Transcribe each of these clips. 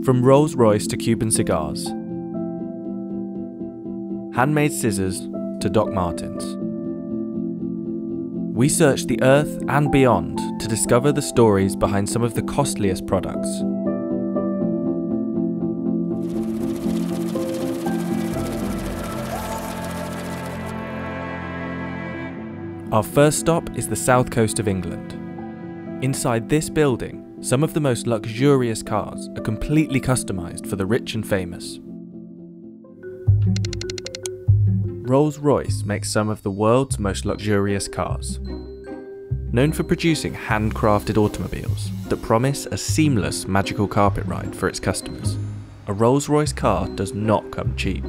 From Rolls-Royce to Cuban Cigars, handmade scissors to Doc Martens. We searched the earth and beyond to discover the stories behind some of the costliest products. Our first stop is the south coast of England. Inside this building, some of the most luxurious cars are completely customised for the rich and famous. Rolls-Royce makes some of the world's most luxurious cars. Known for producing handcrafted automobiles that promise a seamless magical carpet ride for its customers, a Rolls-Royce car does not come cheap.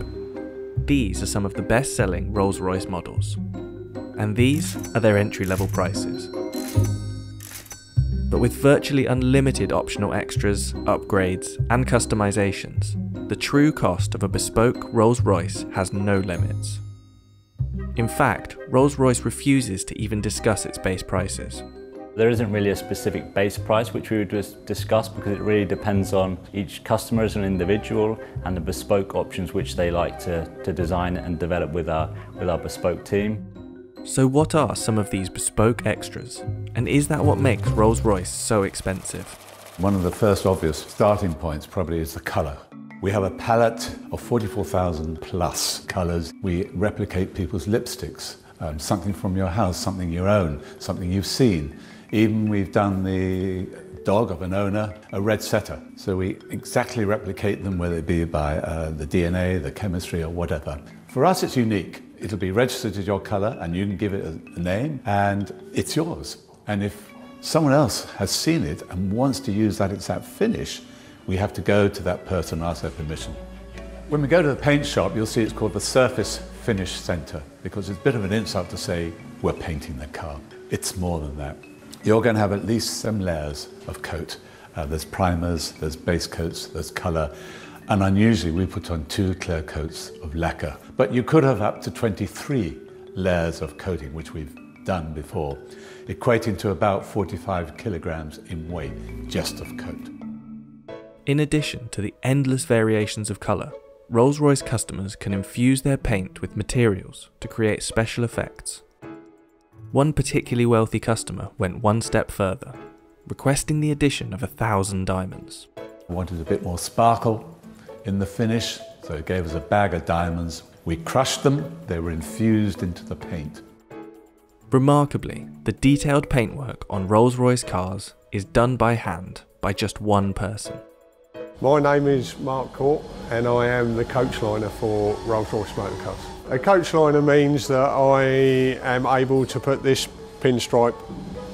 These are some of the best-selling Rolls-Royce models, and these are their entry-level prices. But with virtually unlimited optional extras, upgrades, and customizations, the true cost of a bespoke Rolls-Royce has no limits. In fact, Rolls-Royce refuses to even discuss its base prices. There isn't really a specific base price which we would discuss because it really depends on each customer as an individual and the bespoke options which they like to design and develop with our bespoke team. So what are some of these bespoke extras? And is that what makes Rolls-Royce so expensive? One of the first obvious starting points probably is the colour. We have a palette of 44,000 plus colours. We replicate people's lipsticks, something from your house, something you own, something you've seen. Even we've done the dog of an owner, a red setter. So we exactly replicate them, whether it be by the DNA, the chemistry or whatever. For us it's unique. It'll be registered as your colour and you can give it a name and it's yours. And if someone else has seen it and wants to use that exact finish, we have to go to that person and ask their permission. When we go to the paint shop, you'll see it's called the Surface Finish Centre because it's a bit of an insult to say we're painting the car. It's more than that. You're going to have at least some layers of coat. There's primers, there's base coats, there's colour. And unusually we put on 2 clear coats of lacquer. But you could have up to 23 layers of coating, which we've done before, equating to about 45 kilograms in weight just of coat. In addition to the endless variations of colour, Rolls-Royce customers can infuse their paint with materials to create special effects. One particularly wealthy customer went one step further, requesting the addition of 1,000 diamonds. We wanted a bit more sparkle in the finish, so it gave us a bag of diamonds. We crushed them, they were infused into the paint. Remarkably, the detailed paintwork on Rolls-Royce cars is done by hand by just one person. My name is Mark Court and I am the coach liner for Rolls-Royce Motor Cars. A coach liner means that I am able to put this pinstripe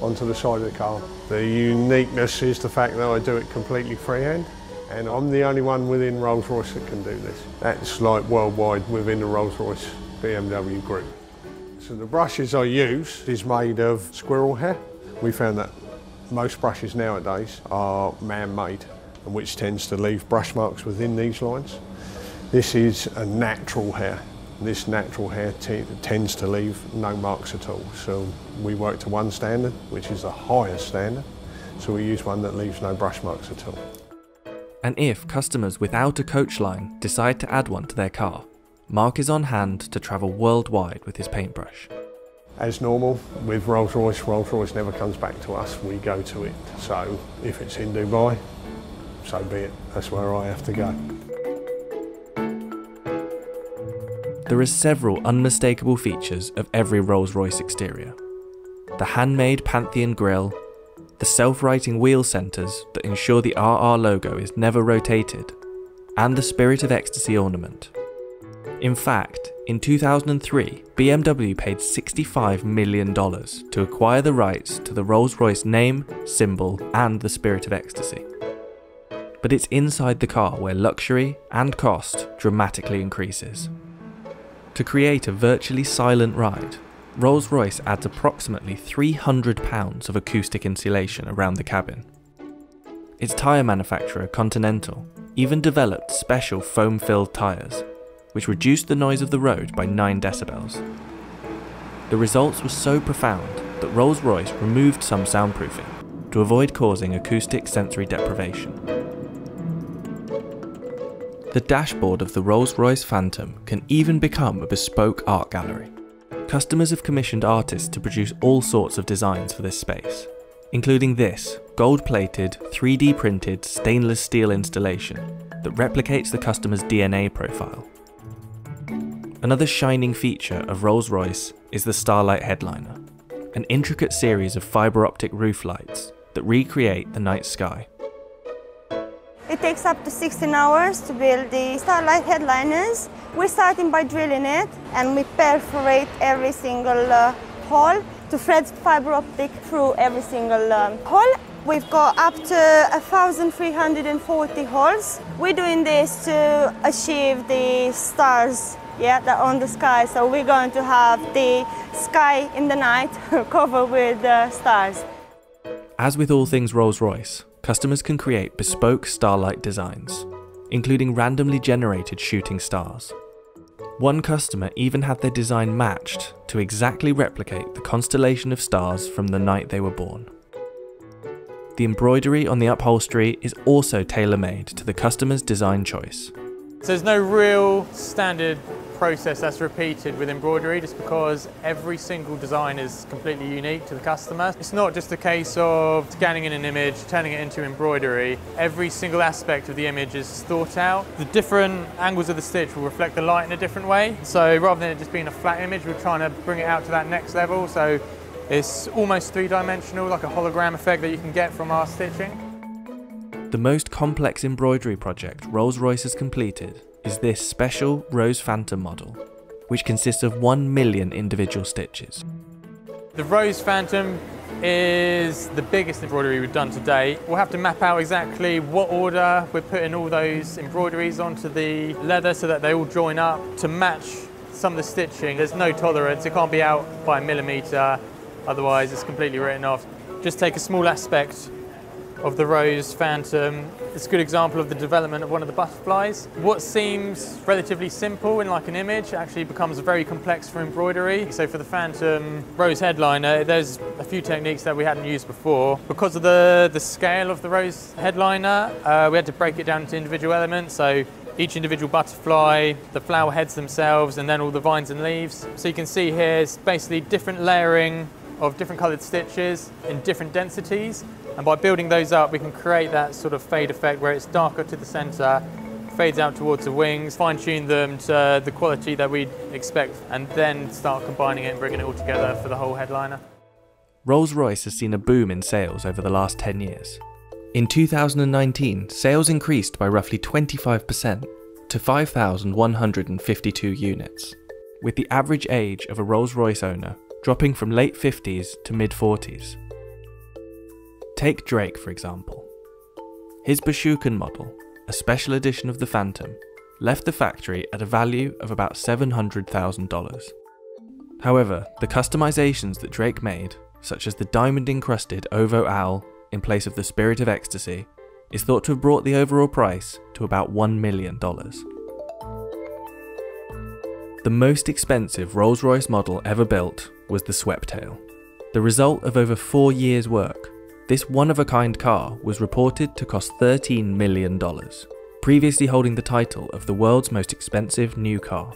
onto the side of the car. The uniqueness is the fact that I do it completely freehand. And I'm the only one within Rolls-Royce that can do this. That's like worldwide within the Rolls-Royce BMW group. So the brushes I use is made of squirrel hair. We found that most brushes nowadays are man-made, and which tends to leave brush marks within these lines. This is a natural hair. This natural hair tends to leave no marks at all. So we work to one standard, which is the highest standard. So we use one that leaves no brush marks at all. And if customers without a coach line decide to add one to their car, Mark is on hand to travel worldwide with his paintbrush. As normal, with Rolls-Royce, Rolls-Royce never comes back to us, we go to it. So if it's in Dubai, so be it, that's where I have to go. There are several unmistakable features of every Rolls-Royce exterior. The handmade Pantheon grille, the self-righting wheel centres that ensure the RR logo is never rotated, and the Spirit of Ecstasy ornament. In fact, in 2003, BMW paid $65 million to acquire the rights to the Rolls-Royce name, symbol, and the Spirit of Ecstasy. But it's inside the car where luxury and cost dramatically increases. To create a virtually silent ride, Rolls-Royce adds approximately £300 of acoustic insulation around the cabin. Its tyre manufacturer, Continental, even developed special foam-filled tyres, which reduced the noise of the road by 9 decibels. The results were so profound that Rolls-Royce removed some soundproofing to avoid causing acoustic sensory deprivation. The dashboard of the Rolls-Royce Phantom can even become a bespoke art gallery. Customers have commissioned artists to produce all sorts of designs for this space, including this gold-plated, 3D printed stainless steel installation that replicates the customer's DNA profile. Another shining feature of Rolls-Royce is the Starlight Headliner, an intricate series of fibre optic roof lights that recreate the night sky. It takes up to 16 hours to build the Starlight Headliners. We're starting by drilling it, and we perforate every single hole to thread fibre optic through every single hole. We've got up to 1,340 holes. We're doing this to achieve the stars, that are on the sky. So we're going to have the sky in the night covered with stars. As with all things Rolls-Royce, customers can create bespoke starlight designs, including randomly generated shooting stars. One customer even had their design matched to exactly replicate the constellation of stars from the night they were born. The embroidery on the upholstery is also tailor-made to the customer's design choice. So there's no real standard process that's repeated with embroidery, just because every single design is completely unique to the customer. It's not just a case of scanning in an image, turning it into embroidery. Every single aspect of the image is thought out. The different angles of the stitch will reflect the light in a different way. So rather than it just being a flat image, we're trying to bring it out to that next level. So it's almost three-dimensional, like a hologram effect that you can get from our stitching. The most complex embroidery project Rolls-Royce has completed is this special Rose Phantom model, which consists of 1 million individual stitches. The Rose Phantom is the biggest embroidery we've done to date. We'll have to map out exactly what order we're putting all those embroideries onto the leather so that they all join up to match some of the stitching. There's no tolerance, it can't be out by a millimetre, otherwise it's completely written off. Just take a small aspect of the Rose Phantom. It's a good example of the development of one of the butterflies. What seems relatively simple in like an image actually becomes very complex for embroidery. So for the Phantom Rose Headliner, there's a few techniques that we hadn't used before. Because of the scale of the Rose Headliner, we had to break it down into individual elements. So each individual butterfly, the flower heads themselves, and then all the vines and leaves. So you can see here it's basically different layering of different coloured stitches in different densities. And by building those up, we can create that sort of fade effect where it's darker to the centre, fades out towards the wings, fine-tune them to the quality that we'd expect, and then start combining it and bringing it all together for the whole headliner. Rolls-Royce has seen a boom in sales over the last 10 years. In 2019, sales increased by roughly 25% to 5,152 units, with the average age of a Rolls-Royce owner dropping from late 50s to mid-40s. Take Drake, for example. His Bashukan model, a special edition of the Phantom, left the factory at a value of about $700,000. However, the customizations that Drake made, such as the diamond-encrusted Ovo Owl in place of the Spirit of Ecstasy, is thought to have brought the overall price to about $1 million. The most expensive Rolls-Royce model ever built was the Sweptail. The result of over 4 years' work, this one-of-a-kind car was reported to cost $13 million, previously holding the title of the world's most expensive new car.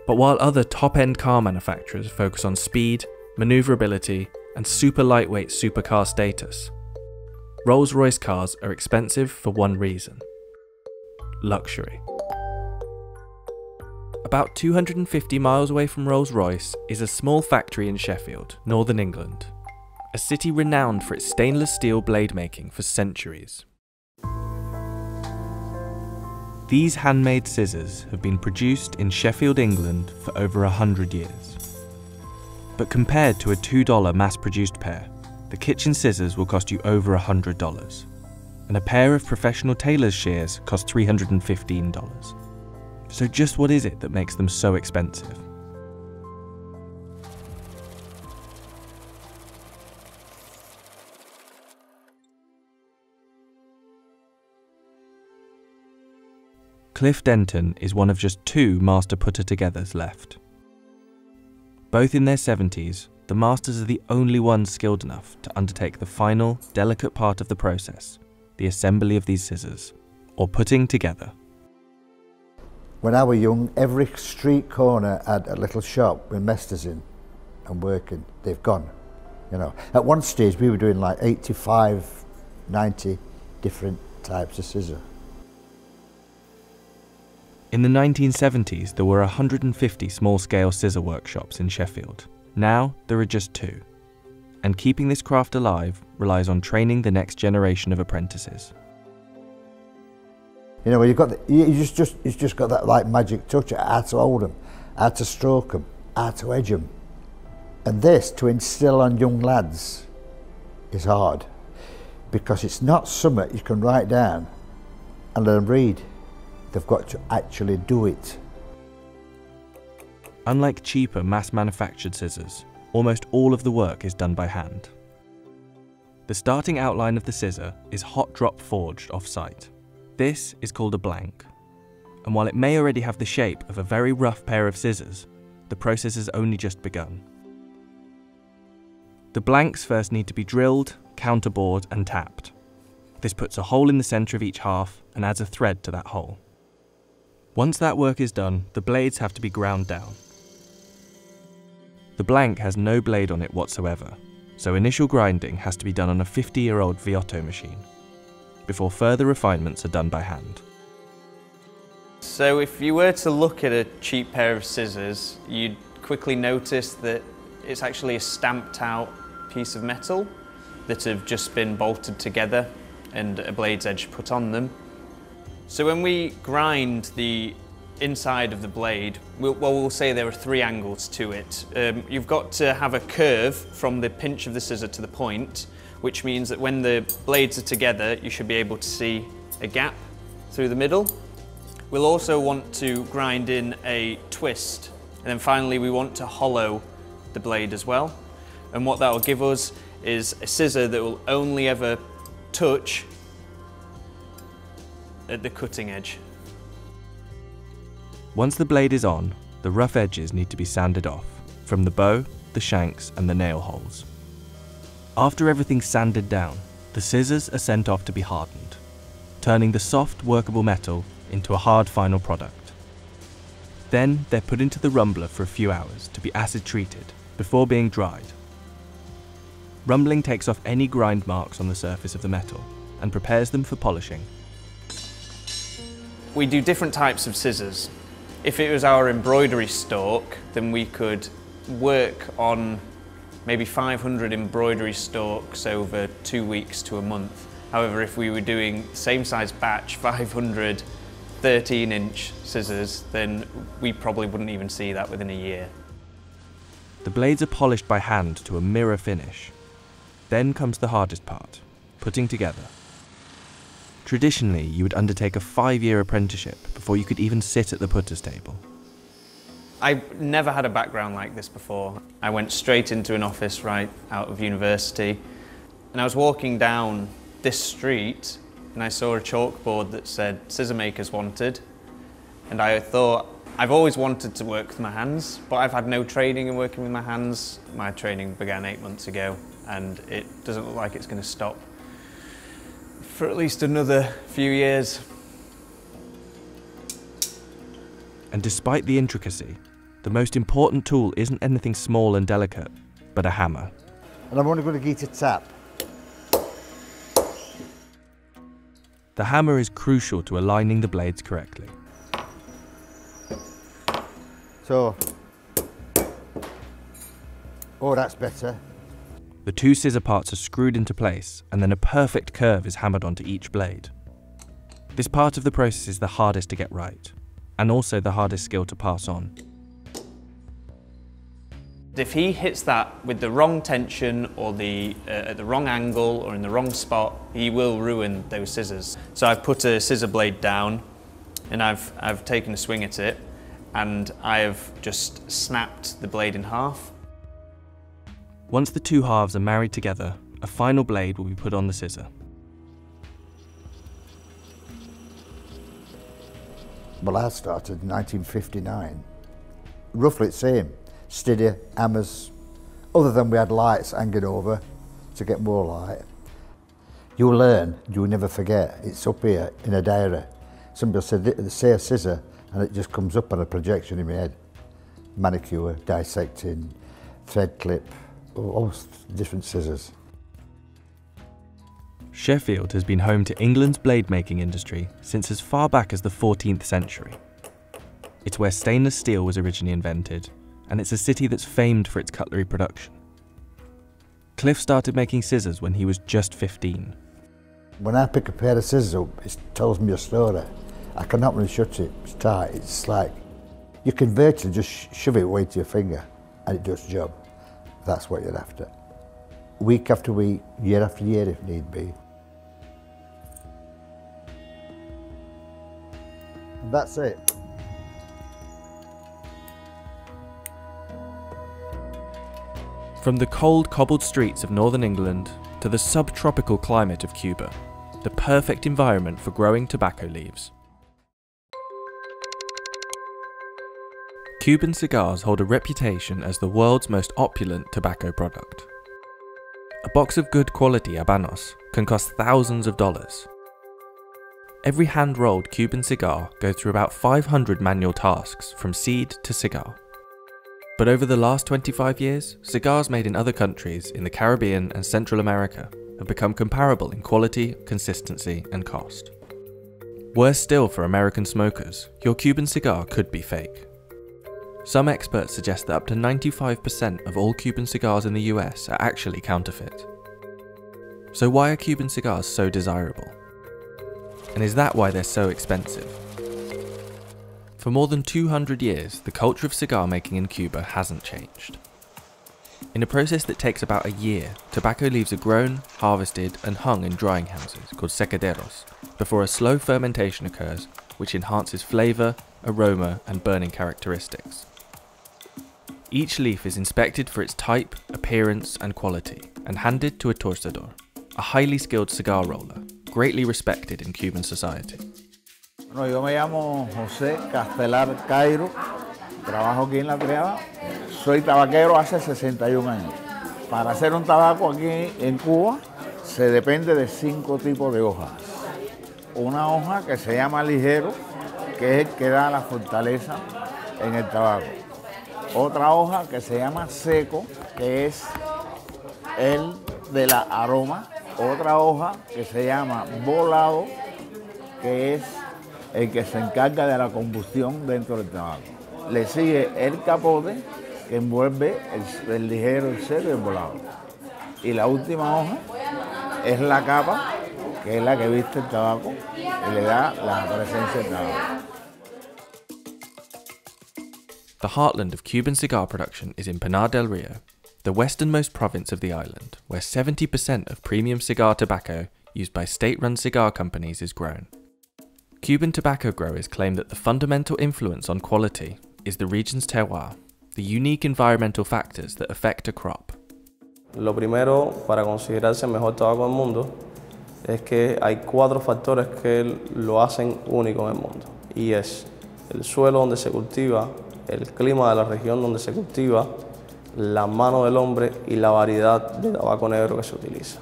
But while other top-end car manufacturers focus on speed, manoeuvrability, and super lightweight supercar status, Rolls-Royce cars are expensive for one reason: luxury. About 250 miles away from Rolls-Royce is a small factory in Sheffield, Northern England, a city renowned for its stainless steel blade making for centuries. These handmade scissors have been produced in Sheffield, England for over 100 years. But compared to a $2 mass-produced pair, the kitchen scissors will cost you over $100, and a pair of professional tailor's shears cost $315. So just what is it that makes them so expensive? Cliff Denton is one of just 2 master putter-togethers left. Both in their 70s, the masters are the only ones skilled enough to undertake the final, delicate part of the process, the assembly of these scissors, or putting together. When I was young, every street corner had a little shop with masters in and working. They've gone, you know. At one stage we were doing like 85, 90 different types of scissor. In the 1970s, there were 150 small-scale scissor workshops in Sheffield. Now, there are just 2. And keeping this craft alive relies on training the next generation of apprentices. You know, you just got that like magic touch, how to hold them, how to stroke them, how to edge them. And this, to instill on young lads, is hard. Because it's not something you can write down and let them read. They've got to actually do it. Unlike cheaper mass-manufactured scissors, almost all of the work is done by hand. The starting outline of the scissor is hot drop forged off-site. This is called a blank. And while it may already have the shape of a very rough pair of scissors, the process has only just begun. The blanks first need to be drilled, counterbored and tapped. This puts a hole in the centre of each half and adds a thread to that hole. Once that work is done, the blades have to be ground down. The blank has no blade on it whatsoever, so initial grinding has to be done on a 50-year-old Viotto machine, before further refinements are done by hand. So if you were to look at a cheap pair of scissors, you'd quickly notice that it's actually a stamped out piece of metal that have just been bolted together and a blade's edge put on them. So when we grind the inside of the blade, we'll say there are 3 angles to it. You've got to have a curve from the pinch of the scissor to the point, which means that when the blades are together, you should be able to see a gap through the middle. We'll also want to grind in a twist, and then finally we want to hollow the blade as well. And what that will give us is a scissor that will only ever touch at the cutting edge. Once the blade is on, the rough edges need to be sanded off, from the bow, the shanks and the nail holes. After everything's sanded down, the scissors are sent off to be hardened, turning the soft, workable metal into a hard final product. Then they're put into the rumbler for a few hours to be acid treated before being dried. Rumbling takes off any grind marks on the surface of the metal and prepares them for polishing. We do different types of scissors. If it was our embroidery stalk, then we could work on maybe 500 embroidery stalks over 2 weeks to a month. However, if we were doing the same size batch, 500 13-inch scissors, then we probably wouldn't even see that within a year. The blades are polished by hand to a mirror finish. Then comes the hardest part, putting together. Traditionally, you would undertake a 5-year apprenticeship before you could even sit at the putter's table. I've never had a background like this before. I went straight into an office right out of university, and I was walking down this street and I saw a chalkboard that said scissor makers wanted, and I thought, I've always wanted to work with my hands, but I've had no training in working with my hands. My training began 8 months ago, and it doesn't look like it's going to stop for at least another few years. And despite the intricacy, the most important tool isn't anything small and delicate, but a hammer. And I'm only going to get a tap. The hammer is crucial to aligning the blades correctly. So, oh, that's better. The 2 scissor parts are screwed into place, and then a perfect curve is hammered onto each blade. This part of the process is the hardest to get right, and also the hardest skill to pass on. If he hits that with the wrong tension or at the wrong angle or in the wrong spot, he will ruin those scissors. So I've put a scissor blade down and I've taken a swing at it, and I have just snapped the blade in half. Once the 2 halves are married together, a final blade will be put on the scissor. Well, I started in 1959. Roughly the same. Steady, hammers. Other than we had lights hanging over to get more light. You learn, you never forget. It's up here in a diary. Somebody said, say a scissor, and it just comes up on a projection in my head. Manicure, dissecting, thread clip, all different scissors. Sheffield has been home to England's blade making industry since as far back as the 14th century. It's where stainless steel was originally invented, and it's a city that's famed for its cutlery production. Cliff started making scissors when he was just 15. When I pick a pair of scissors up, it tells me a story. I can open and shut it, it's tight, it's like, you can virtually just shove it away to your finger and it does the job. That's what you're after. Week after week, year after year if need be. And that's it. From the cold, cobbled streets of northern England to the subtropical climate of Cuba, the perfect environment for growing tobacco leaves. Cuban cigars hold a reputation as the world's most opulent tobacco product. A box of good quality habanos can cost thousands of dollars. Every hand-rolled Cuban cigar goes through about 500 manual tasks from seed to cigar. But over the last 25 years, cigars made in other countries in the Caribbean and Central America have become comparable in quality, consistency, and cost. Worse still for American smokers, your Cuban cigar could be fake. Some experts suggest that up to 95% of all Cuban cigars in the US are actually counterfeit. So why are Cuban cigars so desirable? And is that why they're so expensive? For more than 200 years, the culture of cigar making in Cuba hasn't changed. In a process that takes about a year, tobacco leaves are grown, harvested, and hung in drying houses called secaderos before a slow fermentation occurs, which enhances flavour, aroma, and burning characteristics. Each leaf is inspected for its type, appearance, and quality, and handed to a torcedor, a highly skilled cigar roller, greatly respected in Cuban society. Bueno, yo me llamo José Castelar Cairo, trabajo aquí en La Triada. Soy tabaquero hace 61 años. Para hacer un tabaco aquí en Cuba se depende de 5 tipos de hojas. Una hoja que se llama ligero, que es el que da la fortaleza en el tabaco. Otra hoja que se llama seco, que es el de la aroma. Otra hoja que se llama volado, que es el que se encarga de la combustión dentro del tabaco. Le sigue el capote, que envuelve el ligero, el seco y el volado. Y la última hoja es la capa, que es la que viste el tabaco y le da la presencia del tabaco. The heartland of Cuban cigar production is in Pinar del Rio, the westernmost province of the island, where 70% of premium cigar tobacco used by state-run cigar companies is grown. Cuban tobacco growers claim that the fundamental influence on quality is the region's terroir, the unique environmental factors that affect a crop. Lo primero para considerarse el mejor tabaco del mundo es que hay 4 factores que lo hacen único en el mundo, y es el suelo donde se cultiva, el clima de la región donde se cultiva, la mano del hombre y la variedad de tabaco negro que se utiliza.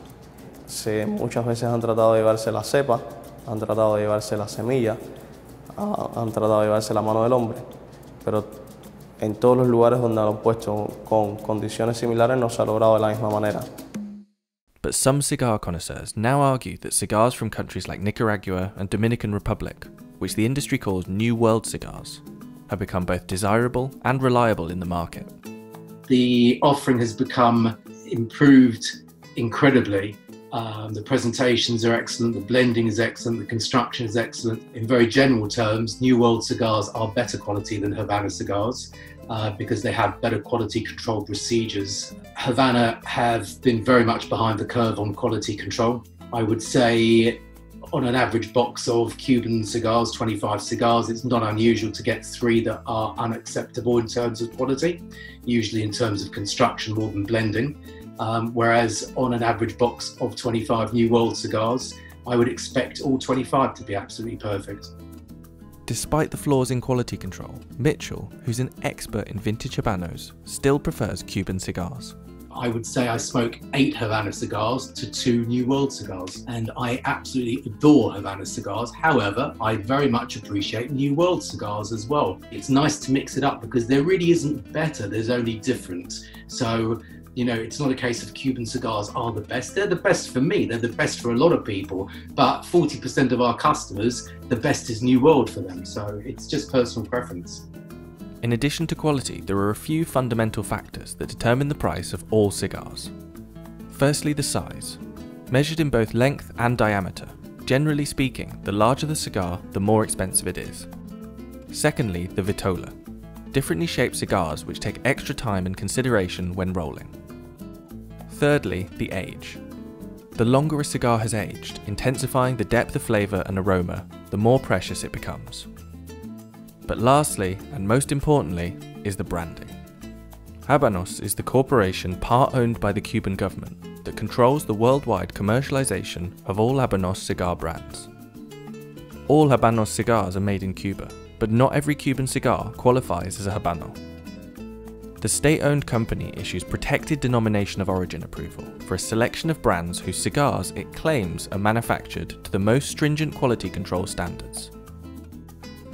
Muchas veces han tratado de llevarse la cepa, han tratado de llevarse la semilla, han tratado de llevarse la mano del hombre, pero en todos los lugares donde lo han puesto con condiciones similares no se ha logrado de la misma manera. But some cigar connoisseurs now argue that cigars from countries like Nicaragua and Dominican Republic, which the industry calls New World cigars, have become both desirable and reliable in the market. The offering has become improved incredibly. The presentations are excellent, the blending is excellent, the construction is excellent. In very general terms, New World cigars are better quality than Havana cigars because they have better quality control procedures. Havana have been very much behind the curve on quality control. I would say on an average box of Cuban cigars, 25 cigars, it's not unusual to get 3 that are unacceptable in terms of quality, usually in terms of construction more than blending. Whereas on an average box of 25 New World cigars, I would expect all 25 to be absolutely perfect. Despite the flaws in quality control, Mitchell, who's an expert in vintage habanos, still prefers Cuban cigars. I would say I smoke 8 Havana cigars to 2 New World cigars, and I absolutely adore Havana cigars. However, I very much appreciate New World cigars as well. It's nice to mix it up because there really isn't better, there's only different. So, you know, it's not a case of Cuban cigars are the best. They're the best for me, they're the best for a lot of people, but 40% of our customers, the best is New World for them. So it's just personal preference. In addition to quality, there are a few fundamental factors that determine the price of all cigars. Firstly, the size. Measured in both length and diameter, generally speaking, the larger the cigar, the more expensive it is. Secondly, the vitola. Differently shaped cigars which take extra time and consideration when rolling. Thirdly, the age. The longer a cigar has aged, intensifying the depth of flavour and aroma, the more precious it becomes. But lastly, and most importantly, is the branding. Habanos is the corporation part owned by the Cuban government that controls the worldwide commercialization of all Habanos cigar brands. All Habanos cigars are made in Cuba, but not every Cuban cigar qualifies as a Habano. The state-owned company issues protected denomination of origin approval for a selection of brands whose cigars it claims are manufactured to the most stringent quality control standards.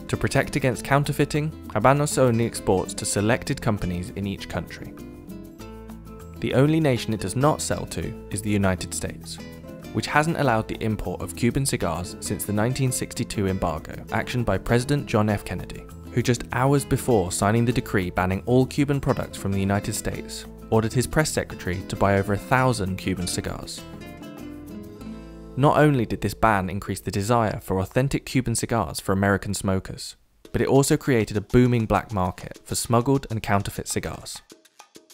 To protect against counterfeiting, Habanos only exports to selected companies in each country. The only nation it does not sell to is the United States, which hasn't allowed the import of Cuban cigars since the 1962 embargo, actioned by President John F. Kennedy, who just hours before signing the decree banning all Cuban products from the United States, ordered his press secretary to buy over 1,000 Cuban cigars. Not only did this ban increase the desire for authentic Cuban cigars for American smokers, but it also created a booming black market for smuggled and counterfeit cigars.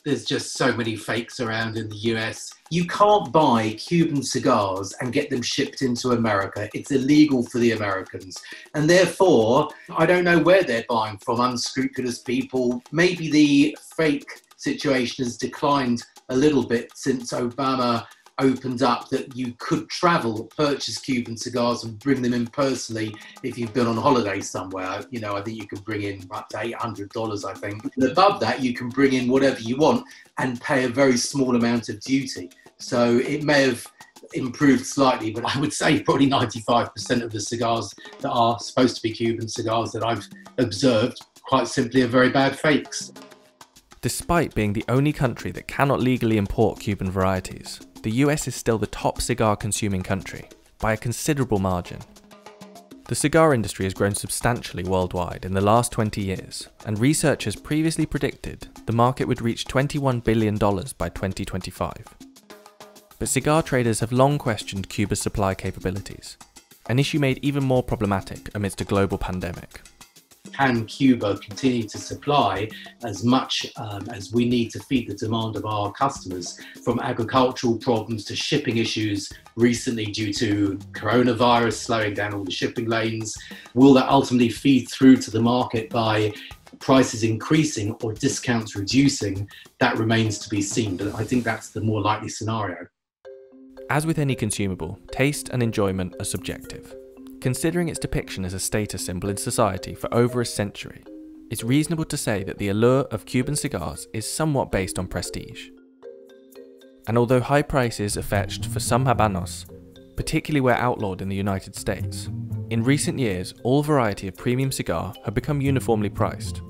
There's just so many fakes around in the US. You can't buy Cuban cigars and get them shipped into America. It's illegal for the Americans. And therefore, I don't know where they're buying from, unscrupulous people. Maybe the fake situation has declined a little bit since Obama opened up that you could travel, purchase Cuban cigars and bring them in personally if you've been on holiday somewhere. You know, I think you can bring in up to $800, I think. And above that, you can bring in whatever you want and pay a very small amount of duty. So it may have improved slightly, but I would say probably 95% of the cigars that are supposed to be Cuban cigars that I've observed quite simply are very bad fakes. Despite being the only country that cannot legally import Cuban varieties, the US is still the top cigar consuming country, by a considerable margin. The cigar industry has grown substantially worldwide in the last 20 years, and researchers previously predicted the market would reach $21 billion by 2025. But cigar traders have long questioned Cuba's supply capabilities, an issue made even more problematic amidst a global pandemic. Can Cuba continue to supply as much as we need to feed the demand of our customers, from agricultural problems to shipping issues recently due to coronavirus slowing down all the shipping lanes? Will that ultimately feed through to the market by prices increasing or discounts reducing? That remains to be seen, but I think that's the more likely scenario. As with any consumable, taste and enjoyment are subjective. Considering its depiction as a status symbol in society for over a century, it's reasonable to say that the allure of Cuban cigars is somewhat based on prestige. And although high prices are fetched for some Habanos, particularly where outlawed in the United States, in recent years all variety of premium cigar have become uniformly priced.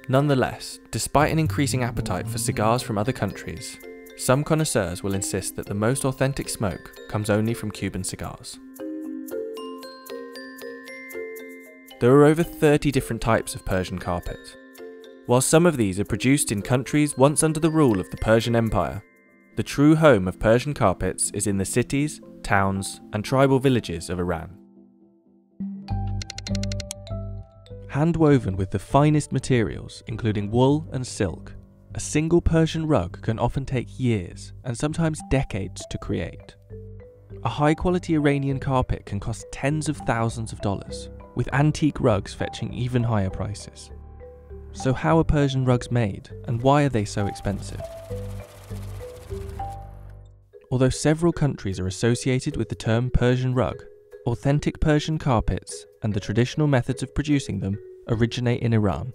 Nonetheless, despite an increasing appetite for cigars from other countries, some connoisseurs will insist that the most authentic smoke comes only from Cuban cigars. There are over 30 different types of Persian carpet. While some of these are produced in countries once under the rule of the Persian Empire, the true home of Persian carpets is in the cities, towns, and tribal villages of Iran. Hand-woven with the finest materials, including wool and silk, a single Persian rug can often take years, and sometimes decades, to create. A high-quality Iranian carpet can cost tens of thousands of dollars, with antique rugs fetching even higher prices. So how are Persian rugs made, and why are they so expensive? Although several countries are associated with the term Persian rug, authentic Persian carpets and the traditional methods of producing them originate in Iran.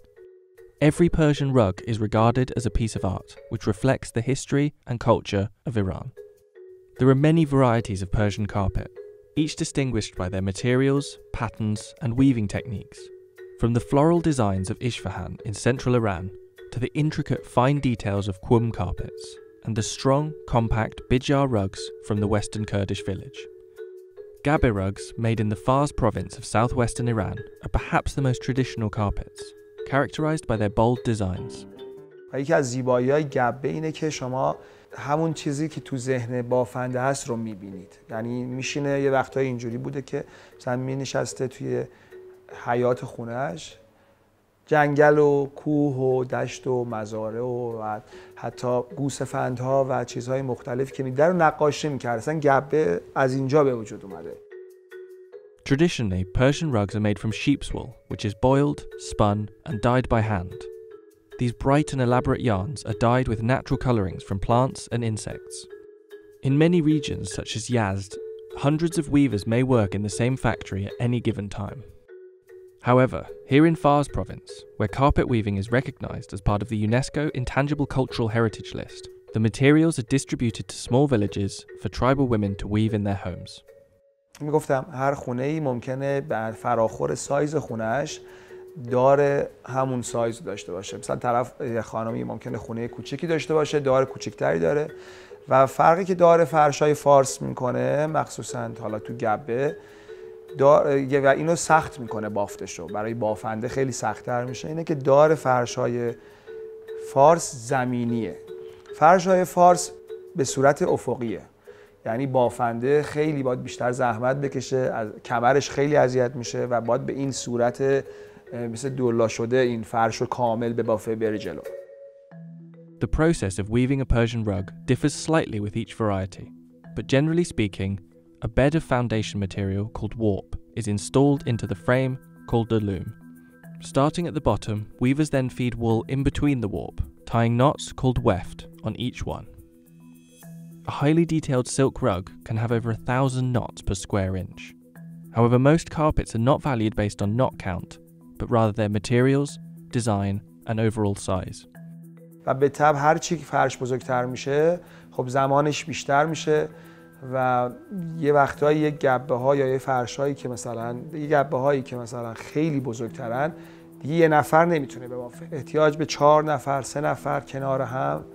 Every Persian rug is regarded as a piece of art, which reflects the history and culture of Iran. There are many varieties of Persian carpet, each distinguished by their materials, patterns, and weaving techniques. From the floral designs of Isfahan in central Iran to the intricate fine details of Qum carpets and the strong, compact Bijar rugs from the western Kurdish village. Gabe rugs, made in the Fars province of southwestern Iran, are perhaps the most traditional carpets, characterized by their bold designs. یکی از زیبایی‌های گبه اینه که شما همون چیزی که تو ذهن بافنده هست رو می‌بینید. یعنی میشینه یه وقتایی اینجوری بوده که مثلا می‌نشسته توی حیاط خونه‌اش، جنگل و کوه و دشت و مزارع و حتی گوسفندها و چیزهای مختلفی که می‌دیده رو نقاشی می‌کرد. اصلا گبه از اینجا به وجود اومده. Traditionally, Persian rugs are made from sheep's wool, which is boiled, spun, and dyed by hand. These bright and elaborate yarns are dyed with natural colourings from plants and insects. In many regions, such as Yazd, hundreds of weavers may work in the same factory at any given time. However, here in Fars province, where carpet weaving is recognised as part of the UNESCO Intangible Cultural Heritage List, the materials are distributed to small villages for tribal women to weave in their homes. میگفتم هر خونه‌ای ممکنه به فراخور سایز خونه‌اش دار همون سایز داشته باشه. مثلا طرف یه خانمی ممکنه خونه کوچیکی داشته باشه، دار کوچیکتری داره و فرقی که دار فرشای فارس میکنه مخصوصا حالا تو گبه و اینو سخت میکنه بافتشو، برای بافنده خیلی سخت‌تر میشه، اینه که دار فرشای فارس زمینیه. فرشای فارس به صورت افقیه، یعنی بافنده خیلی باید بیشتر زحمت بکشه، از کمرش خیلی اذیت میشه و باید به این صورت مثل دولا شده این فرش رو کامل به بافه بره جلو. The process of weaving a Persian rug differs slightly with each variety, but generally speaking, a bed of foundation material called warp is installed into the frame called the loom. Starting at the bottom, weavers then feed wool in between the warp, tying knots called weft on each one. A highly detailed silk rug can have over 1,000 knots per square inch. However, most carpets are not valued based on knot count, but rather their materials, design, and overall size. و به طب هر چی که فرش بزرگتر میشه، خب زمانش بیشتر میشه و یه وقتایی یه گبه ها یا یه فرشایی که مثلا یه گبه هایی که مثلا خیلی بزرگترن دیگه یه نفر نمیتونه ببافه. احتیاج به 4 نفر، 3 نفر کنار هم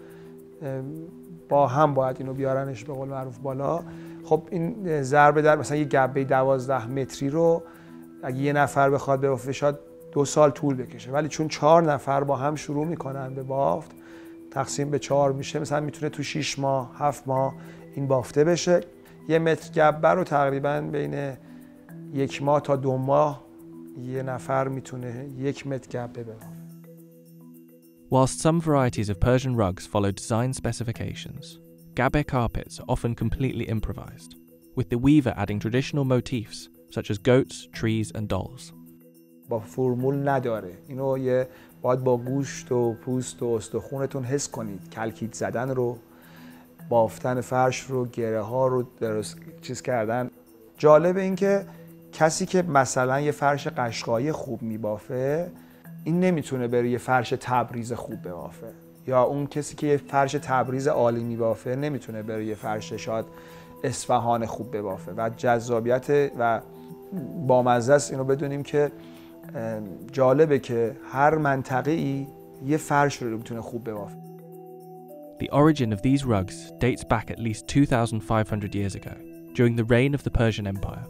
با هم باید اینو بیارنش به قول معروف بالا. خب این ضربه در مثلا یه گبه 12 متری رو اگه یه نفر بخواد ببافه شاید 2 سال طول بکشه، ولی چون 4 نفر با هم شروع میکنن به بافت تقسیم به 4 میشه، مثلا میتونه تو 6 ماه 7 ماه این بافته بشه. 1 متر گبه رو تقریبا بین 1 ماه تا 2 ماه یه نفر میتونه 1 متر گبه ببافه. Whilst some varieties of Persian rugs follow design specifications, gabe carpets are often completely improvised, with the weaver adding traditional motifs such as goats, trees, and dolls. با فرمول نداره. اینو باید با گوشت و پوست و استخونتون حس کنید. کلکیت زدن رو، بافتن فرش رو، گره ها رو درست چیز کردن. جالب این که کسی که مثلا یه فرش قشقایی خوب میبافه، این نمیتونه بره یه فرش تبریز خوب ببافه، یا اون کسی که یه فرش تبریز عالی میبافه نمیتونه بره یه فرش شاید اصفهان خوب ببافه. و جذابیت و بامزه است اینو بدونیم که جالبه که هر منطقه‌ای یه فرش رو میتونه خوب ببافه. The origin of these rugs dates back at least 2,500 years ago, during the reign of the Persian Empire,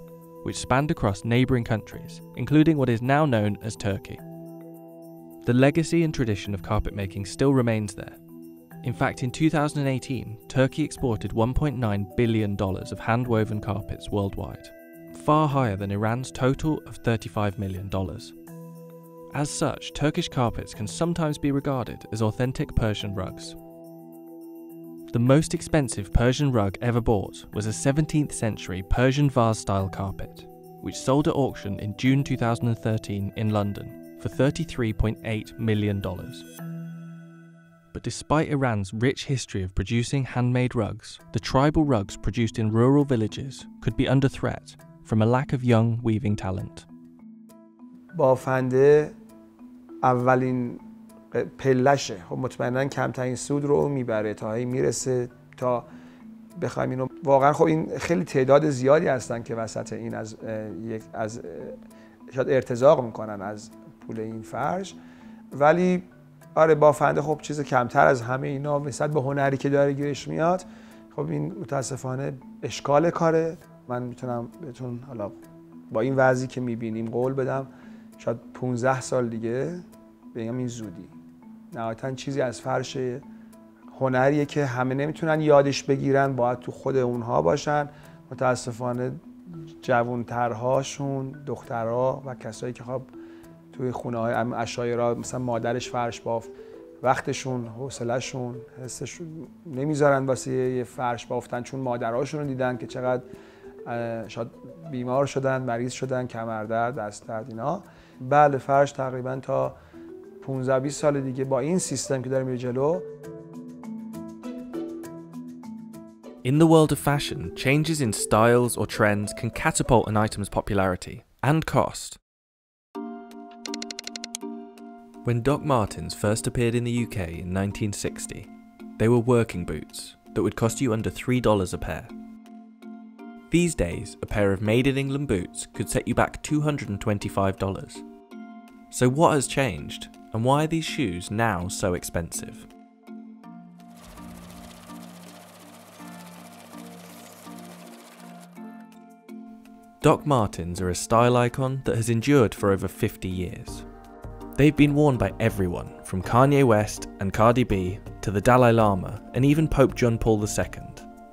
which spanned across neighbouring countries, including what is now known as Turkey. The legacy and tradition of carpet making still remains there. In fact, in 2018, Turkey exported $1.9 billion of hand-woven carpets worldwide, far higher than Iran's total of $35 million. As such, Turkish carpets can sometimes be regarded as authentic Persian rugs. The most expensive Persian rug ever bought was a 17th century Persian vase-style carpet, which sold at auction in June 2013 in London for $33.8 million. But despite Iran's rich history of producing handmade rugs, the tribal rugs produced in rural villages could be under threat from a lack of young weaving talent. بافنده اولین پلشه. خب مطمئنا کمترین سود رو میبره تا هی میرسه تا بخوایم اینو واقعا. خب این خیلی تعداد زیادی هستن که وسط این از شاید ارتزاق میکنن از پول این فرش، ولی آره بافنده خب چیز کمتر از همه اینا نسبت به هنری که داره گیرش میاد. خب این متاسفانه اشکال کاره. من میتونم بهتون حالا با این وضعی که میبینیم قول بدم شاید 15 سال دیگه بگم این زودی نهایتاً چیزی از فرش هنریه که همه نمیتونن یادش بگیرن، باید تو خود اونها باشن. متاسفانه جوانترهاشون، دخترها و کسایی که خب توی خونه های عشایرها مثلا مادرش فرش بافت، وقتشون، حوصله‌شون، حسشون نمیذارن واسه یه فرش بافتن، چون مادرهاشون رو دیدن که چقدر شاید بیمار شدن، مریض شدن، کمردرد، دست درد اینا. بله فرش تقریبا تا 15-20 سال دیگه با این سیستم که داره میره جلو. In the world of fashion, changes in styles or trends can catapult an item's popularity and cost. When Doc Martens first appeared in the UK in 1960, they were working boots that would cost you under $3 a pair. These days, a pair of made-in-England boots could set you back $225. So what has changed, and why are these shoes now so expensive? Doc Martens are a style icon that has endured for over 50 years. They've been worn by everyone, from Kanye West and Cardi B to the Dalai Lama and even Pope John Paul II,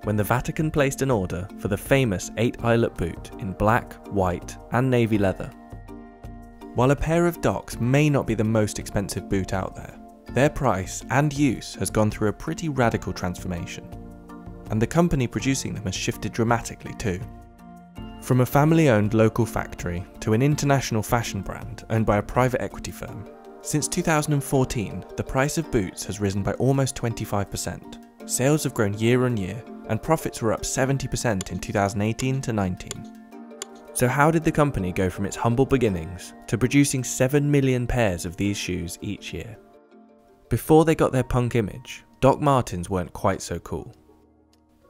when the Vatican placed an order for the famous 8-eyelet boot in black, white and navy leather. While a pair of Docs may not be the most expensive boot out there, their price and use has gone through a pretty radical transformation. And the company producing them has shifted dramatically too. From a family-owned local factory to an international fashion brand owned by a private equity firm, since 2014 the price of boots has risen by almost 25%. Sales have grown year on year and profits were up 70% in 2018 to 19. So how did the company go from its humble beginnings to producing 7 million pairs of these shoes each year? Before they got their punk image, Doc Martens weren't quite so cool.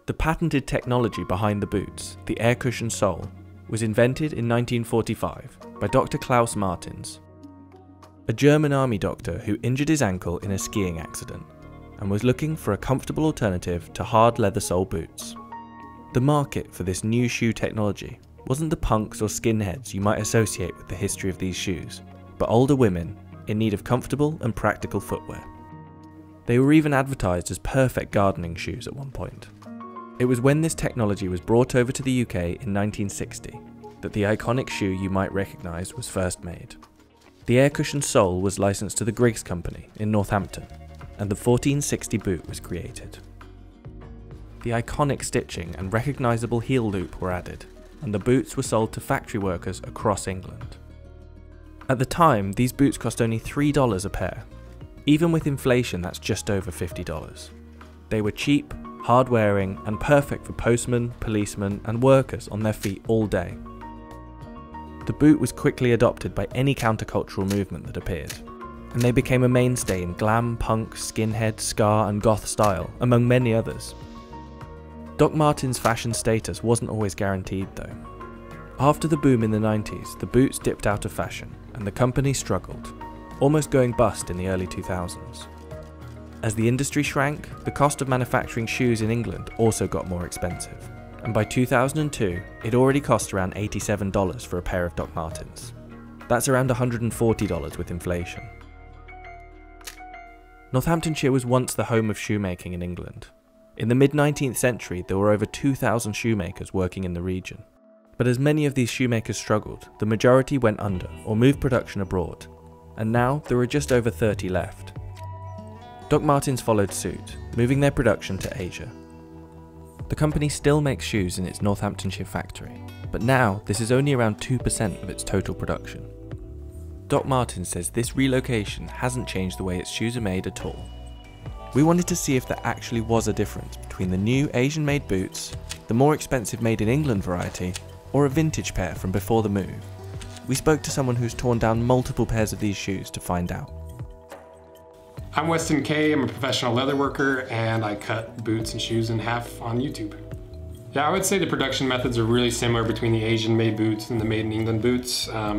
The patented technology behind the boots, the air cushion sole, was invented in 1945 by Dr. Klaus Martens, a German army doctor who injured his ankle in a skiing accident and was looking for a comfortable alternative to hard leather sole boots. The market for this new shoe technology wasn't the punks or skinheads you might associate with the history of these shoes, but older women in need of comfortable and practical footwear. They were even advertised as perfect gardening shoes at one point. It was when this technology was brought over to the UK in 1960 that the iconic shoe you might recognise was first made. The air cushion sole was licensed to the Griggs Company in Northampton, and the 1460 boot was created. The iconic stitching and recognisable heel loop were added, and the boots were sold to factory workers across England. At the time, these boots cost only $3 a pair. Even with inflation, that's just over $50. They were cheap, hard-wearing and perfect for postmen, policemen and workers on their feet all day. The boot was quickly adopted by any countercultural movement that appeared, and they became a mainstay in glam, punk, skinhead, ska and goth style, among many others. Doc Martens' fashion status wasn't always guaranteed though. After the boom in the 90s, the boots dipped out of fashion and the company struggled, almost going bust in the early 2000s. As the industry shrank, the cost of manufacturing shoes in England also got more expensive, and by 2002 it already cost around $87 for a pair of Doc Martens. That's around $140 with inflation. Northamptonshire was once the home of shoemaking in England. In the mid-19th century there were over 2,000 shoemakers working in the region. But as many of these shoemakers struggled, the majority went under or moved production abroad, and now there are just over 30 left. Doc Martens followed suit, moving their production to Asia. The company still makes shoes in its Northamptonshire factory, but now this is only around 2% of its total production. Doc Martens says this relocation hasn't changed the way its shoes are made at all. We wanted to see if there actually was a difference between the new Asian-made boots, the more expensive made-in-England variety, or a vintage pair from before the move. We spoke to someone who's torn down multiple pairs of these shoes to find out. I'm Weston Kay, I'm a professional leather worker, and I cut boots and shoes in half on YouTube. Yeah, I would say the production methods are really similar between the Asian-made boots and the made-in-England boots. A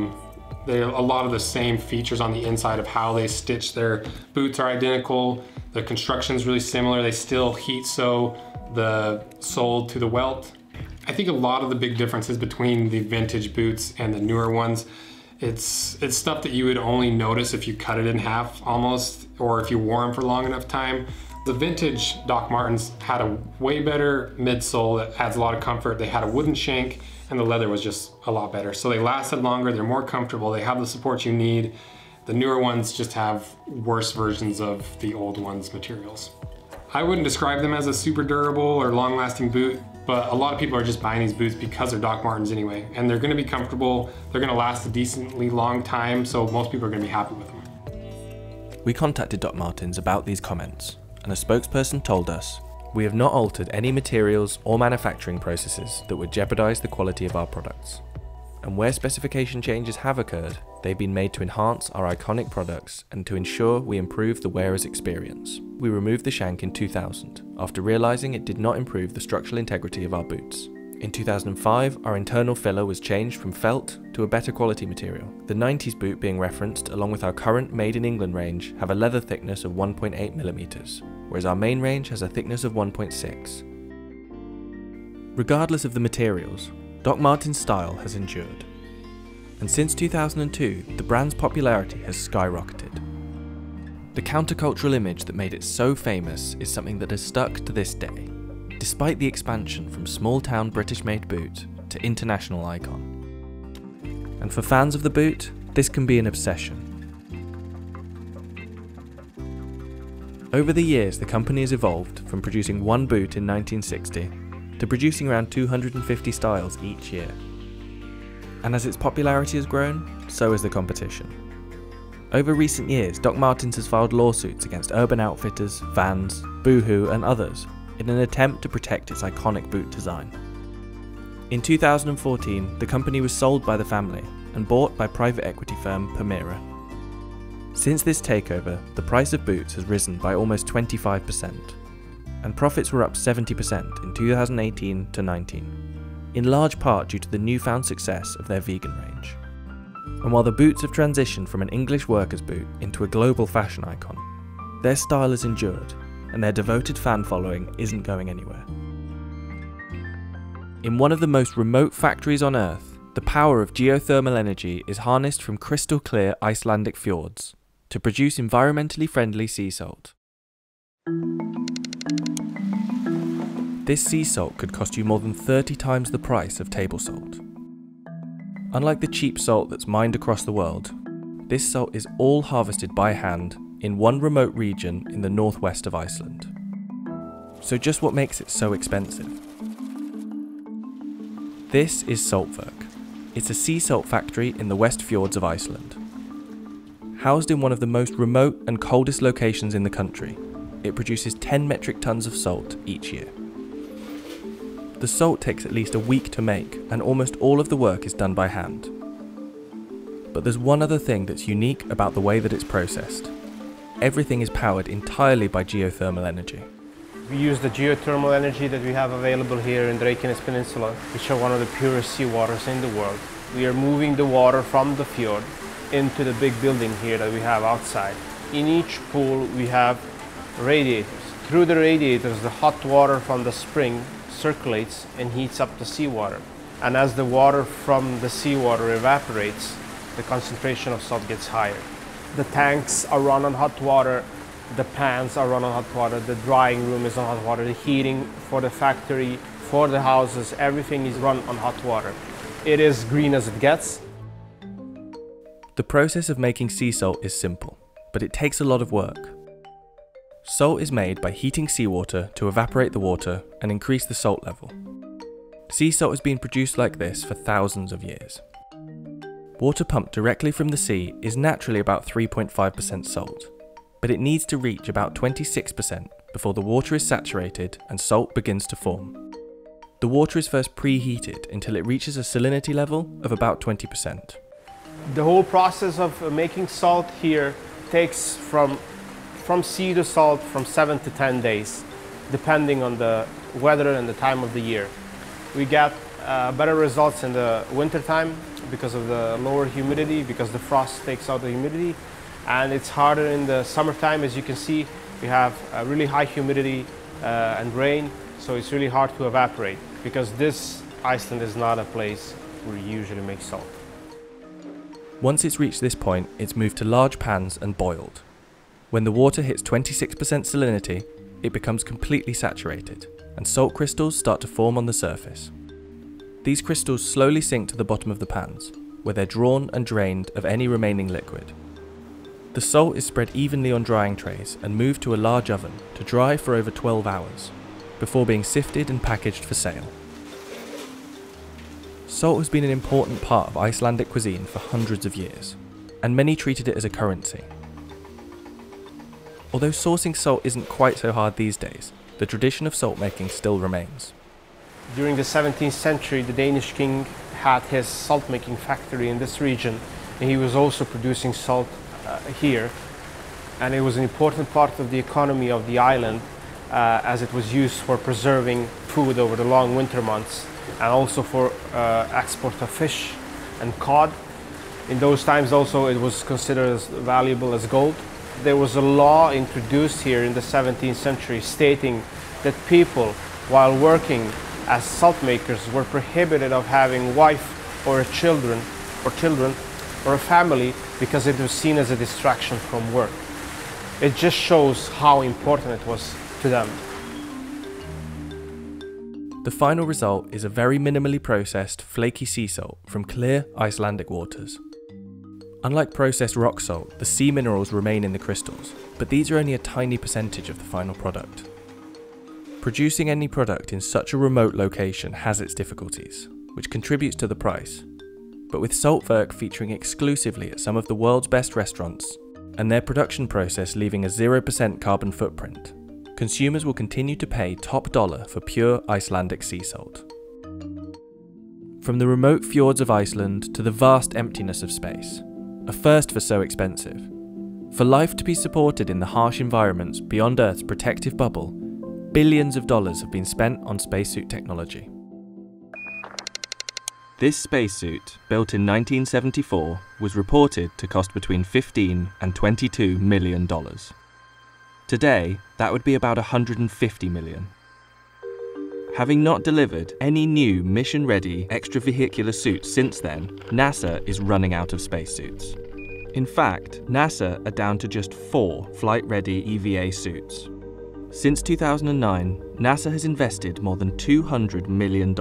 lot of the same features on the inside of how they stitch their boots are identical. The construction is really similar. They still heat sew the sole to the welt. I think a lot of the big differences between the vintage boots and the newer ones, it's stuff that you would only notice if you cut it in half almost, or if you wore them for long enough time. The vintage Doc Martens had a way better midsole that adds a lot of comfort. They had a wooden shank, and the leather was just a lot better. So they lasted longer, they're more comfortable, they have the support you need. The newer ones just have worse versions of the old ones' materials. I wouldn't describe them as a super durable or long-lasting boot, but a lot of people are just buying these boots because they're Doc Martens anyway, and they're gonna be comfortable, they're gonna last a decently long time, so most people are gonna be happy with them. We contacted Doc Martens about these comments, and a spokesperson told us, "We have not altered any materials or manufacturing processes that would jeopardize the quality of our products. And where specification changes have occurred, they've been made to enhance our iconic products and to ensure we improve the wearer's experience. We removed the shank in 2000, after realizing it did not improve the structural integrity of our boots. In 2005, our internal filler was changed from felt to a better quality material. The 90s boot being referenced, along with our current Made in England range, have a leather thickness of 1.8mm, whereas our main range has a thickness of 1.6. Regardless of the materials, Doc Martens' style has endured. And since 2002, the brand's popularity has skyrocketed. The countercultural image that made it so famous is something that has stuck to this day, despite the expansion from small-town British-made boot to international icon. And for fans of the boot, this can be an obsession. Over the years, the company has evolved from producing one boot in 1960 to producing around 250 styles each year. And as its popularity has grown, so has the competition. Over recent years, Doc Martens has filed lawsuits against Urban Outfitters, Vans, Boohoo and others in an attempt to protect its iconic boot design. In 2014, the company was sold by the family and bought by private equity firm Myrrh. Since this takeover, the price of boots has risen by almost 25%, and profits were up 70% in 2018 to 19, in large part due to the newfound success of their vegan range. And while the boots have transitioned from an English worker's boot into a global fashion icon, their style has endured, and their devoted fan following isn't going anywhere. In one of the most remote factories on Earth, the power of geothermal energy is harnessed from crystal clear Icelandic fjords to produce environmentally friendly sea salt. This sea salt could cost you more than 30 times the price of table salt. Unlike the cheap salt that's mined across the world, this salt is all harvested by hand in one remote region in the northwest of Iceland. So just what makes it so expensive? This is Saltwerk. It's a sea salt factory in the West Fjords of Iceland. Housed in one of the most remote and coldest locations in the country, it produces 10 metric tons of salt each year. The salt takes at least a week to make, and almost all of the work is done by hand. But there's one other thing that's unique about the way that it's processed. Everything is powered entirely by geothermal energy. We use the geothermal energy that we have available here in the Reykjanes Peninsula, which are one of the purest sea waters in the world. We are moving the water from the fjord into the big building here that we have outside. In each pool we have radiators. Through the radiators, the hot water from the spring circulates and heats up the seawater. And as the water from the seawater evaporates, the concentration of salt gets higher. The tanks are run on hot water, the pans are run on hot water, the drying room is on hot water, the heating for the factory, for the houses, everything is run on hot water. It is green as it gets. The process of making sea salt is simple, but it takes a lot of work. Salt is made by heating seawater to evaporate the water and increase the salt level. Sea salt has been produced like this for thousands of years. Water pumped directly from the sea is naturally about 3.5% salt, but it needs to reach about 26% before the water is saturated and salt begins to form. The water is first preheated until it reaches a salinity level of about 20%. The whole process of making salt here takes from from sea to salt from 7 to 10 days, depending on the weather and the time of the year. We get better results in the winter time because of the lower humidity, because the frost takes out the humidity, and it's harder in the summertime. As you can see, we have a really high humidity and rain, so it's really hard to evaporate, because this Iceland is not a place where you usually make salt. Once it's reached this point, it's moved to large pans and boiled. When the water hits 26% salinity, it becomes completely saturated, and salt crystals start to form on the surface. These crystals slowly sink to the bottom of the pans, where they're drawn and drained of any remaining liquid. The salt is spread evenly on drying trays and moved to a large oven to dry for over 12 hours, before being sifted and packaged for sale. Salt has been an important part of Icelandic cuisine for hundreds of years, and many treated it as a currency. Although sourcing salt isn't quite so hard these days, the tradition of salt making still remains. During the 17th century, the Danish king had his salt making factory in this region, and he was also producing salt here. And it was an important part of the economy of the island, as it was used for preserving food over the long winter months, and also for export of fish and cod. In those times also it was considered as valuable as gold. There was a law introduced here in the 17th century stating that people, while working as salt makers, were prohibited of having wife or children or a family, because it was seen as a distraction from work. It just shows how important it was to them. The final result is a very minimally processed, flaky sea salt from clear Icelandic waters. Unlike processed rock salt, the sea minerals remain in the crystals, but these are only a tiny percentage of the final product. Producing any product in such a remote location has its difficulties, which contributes to the price. But with saltwerk featuring exclusively at some of the world's best restaurants, and their production process leaving a 0% carbon footprint, consumers will continue to pay top dollar for pure Icelandic sea salt. From the remote fjords of Iceland to the vast emptiness of space, a first for so expensive. For life to be supported in the harsh environments beyond Earth's protective bubble, billions of dollars have been spent on spacesuit technology. This spacesuit, built in 1974, was reported to cost between $15 and $22 million. Today, that would be about $150 million. Having not delivered any new mission-ready extravehicular suits since then, NASA is running out of spacesuits. In fact, NASA are down to just 4 flight-ready EVA suits. Since 2009, NASA has invested more than $200 million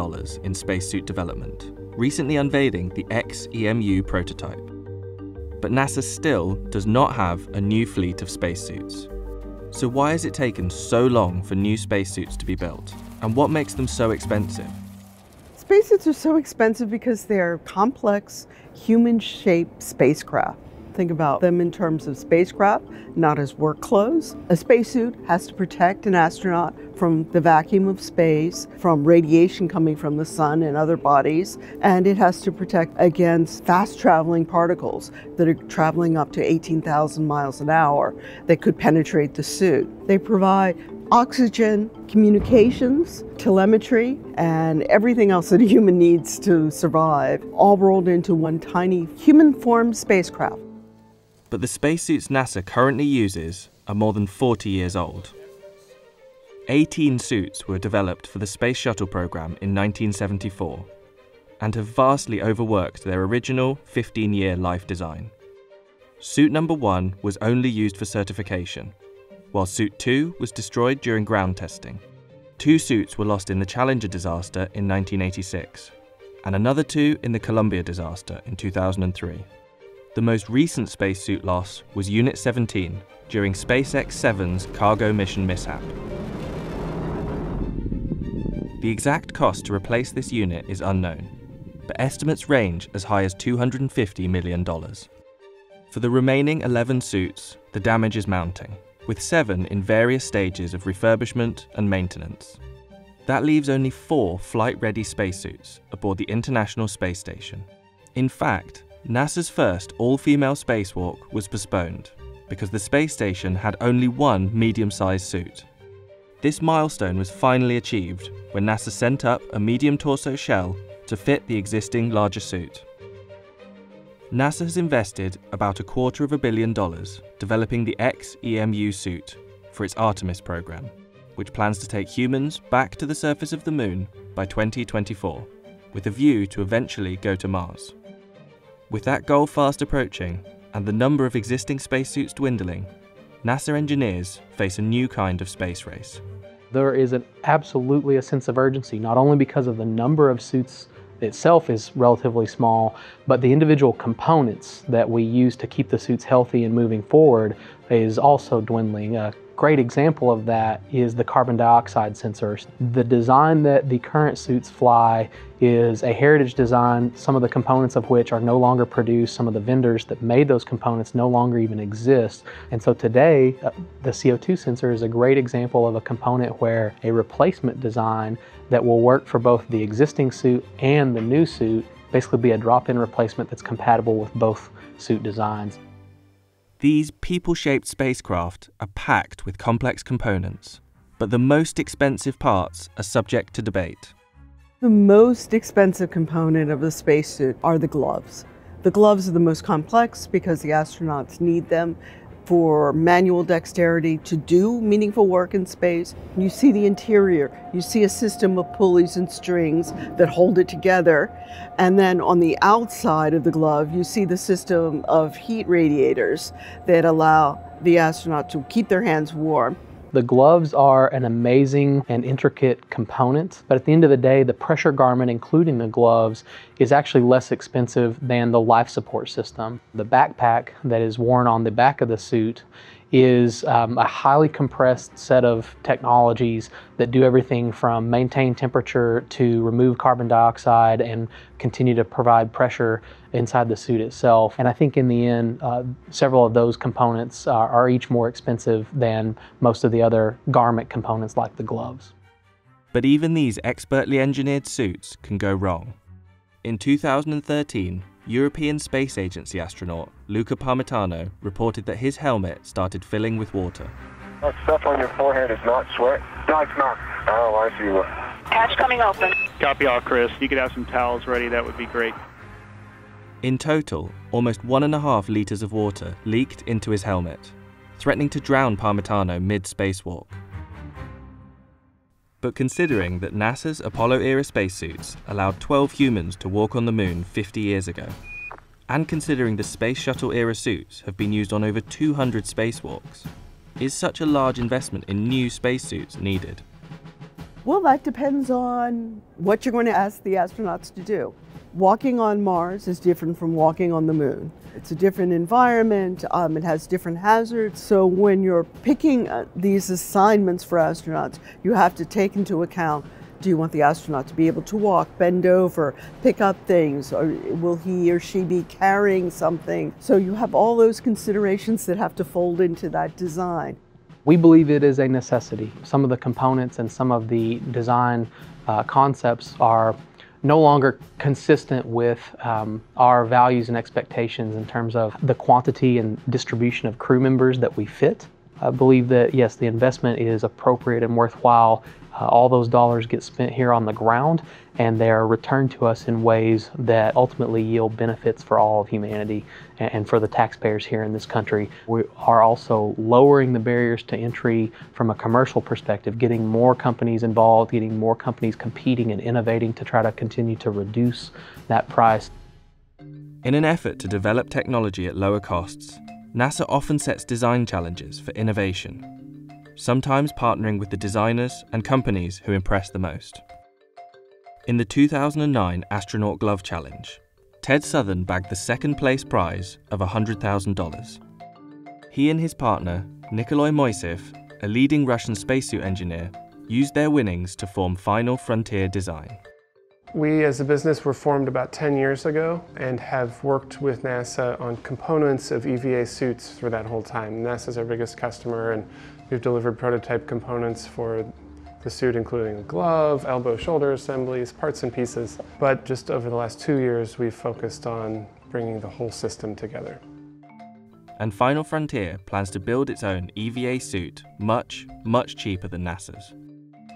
in spacesuit development, recently unveiling the X-EMU prototype. But NASA still does not have a new fleet of spacesuits. So why has it taken so long for new spacesuits to be built? And what makes them so expensive? Spacesuits are so expensive because they're complex, human-shaped spacecraft. Think about them in terms of spacecraft, not as work clothes. A spacesuit has to protect an astronaut from the vacuum of space, from radiation coming from the sun and other bodies, and it has to protect against fast-traveling particles that are traveling up to 18,000 miles an hour that could penetrate the suit. They provide oxygen, communications, telemetry, and everything else that a human needs to survive, all rolled into one tiny human-formed spacecraft. But the spacesuits NASA currently uses are more than 40 years old. 18 suits were developed for the Space Shuttle program in 1974 and have vastly overworked their original 15-year life design. Suit number 1 was only used for certification, while Suit 2 was destroyed during ground testing. 2 suits were lost in the Challenger disaster in 1986, and another 2 in the Columbia disaster in 2003. The most recent spacesuit loss was Unit 17 during SpaceX 7's cargo mission mishap. The exact cost to replace this unit is unknown, but estimates range as high as $250 million. For the remaining 11 suits, the damage is mounting, with 7 in various stages of refurbishment and maintenance. That leaves only 4 flight-ready spacesuits aboard the International Space Station. In fact, NASA's first all-female spacewalk was postponed because the space station had only one medium-sized suit. This milestone was finally achieved when NASA sent up a medium torso shell to fit the existing larger suit. NASA has invested about $250 million developing the XEMU suit for its Artemis program, which plans to take humans back to the surface of the Moon by 2024, with a view to eventually go to Mars. With that goal fast approaching, and the number of existing spacesuits dwindling, NASA engineers face a new kind of space race. There is absolutely a sense of urgency, not only because of the number of suits itself is relatively small, but the individual components that we use to keep the suits healthy and moving forward is also dwindling. A great example of that is the carbon dioxide sensors. The design that the current suits fly is a heritage design, some of the components of which are no longer produced. Some of the vendors that made those components no longer even exist. And so today, the CO2 sensor is a great example of a component where a replacement design that will work for both the existing suit and the new suit, basically be a drop-in replacement that's compatible with both suit designs. These people-shaped spacecraft are packed with complex components, but the most expensive parts are subject to debate. The most expensive component of the spacesuit are the gloves. The gloves are the most complex because the astronauts need them for manual dexterity to do meaningful work in space. You see the interior, you see a system of pulleys and strings that hold it together. And then on the outside of the glove, you see the system of heat radiators that allow the astronaut to keep their hands warm. The gloves are an amazing and intricate component, but at the end of the day, the pressure garment, including the gloves, is actually less expensive than the life support system. The backpack that is worn on the back of the suit is a highly compressed set of technologies that do everything from maintain temperature to remove carbon dioxide and continue to provide pressure inside the suit itself. And I think in the end, several of those components are each more expensive than most of the other garment components like the gloves. But even these expertly engineered suits can go wrong. In 2013, European Space Agency astronaut Luca Parmitano reported that his helmet started filling with water. That stuff on your forehead is not sweat? No, it's not. Oh, I see. Hatch coming open. Copy all, Chris. You could have some towels ready, that would be great. In total, almost 1.5 litres of water leaked into his helmet, threatening to drown Parmitano mid-spacewalk. But considering that NASA's Apollo-era spacesuits allowed 12 humans to walk on the Moon 50 years ago, and considering the Space Shuttle-era suits have been used on over 200 spacewalks, is such a large investment in new spacesuits needed? Well, that depends on what you're going to ask the astronauts to do. Walking on Mars is different from walking on the Moon. It's a different environment, it has different hazards. So when you're picking these assignments for astronauts, you have to take into account, do you want the astronaut to be able to walk, bend over, pick up things, or will he or she be carrying something? So you have all those considerations that have to fold into that design. We believe it is a necessity. Some of the components and some of the design concepts are no longer consistent with our values and expectations in terms of the quantity and distribution of crew members that we fit. I believe that, yes, the investment is appropriate and worthwhile. All those dollars get spent here on the ground, and they're returned to us in ways that ultimately yield benefits for all of humanity and for the taxpayers here in this country. We are also lowering the barriers to entry from a commercial perspective, getting more companies involved, getting more companies competing and innovating to try to continue to reduce that price. In an effort to develop technology at lower costs, NASA often sets design challenges for innovation, sometimes partnering with the designers and companies who impress the most. In the 2009 Astronaut Glove Challenge, Ted Southern bagged the second-place prize of $100,000. He and his partner, Nikolai Moiseev, a leading Russian spacesuit engineer, used their winnings to form Final Frontier Design. We as a business were formed about 10 years ago and have worked with NASA on components of EVA suits for that whole time. NASA's our biggest customer, and we've delivered prototype components for the suit, including a glove, elbow, shoulder assemblies, parts and pieces. But just over the last 2 years, we've focused on bringing the whole system together. and Final Frontier plans to build its own EVA suit much, much cheaper than NASA's.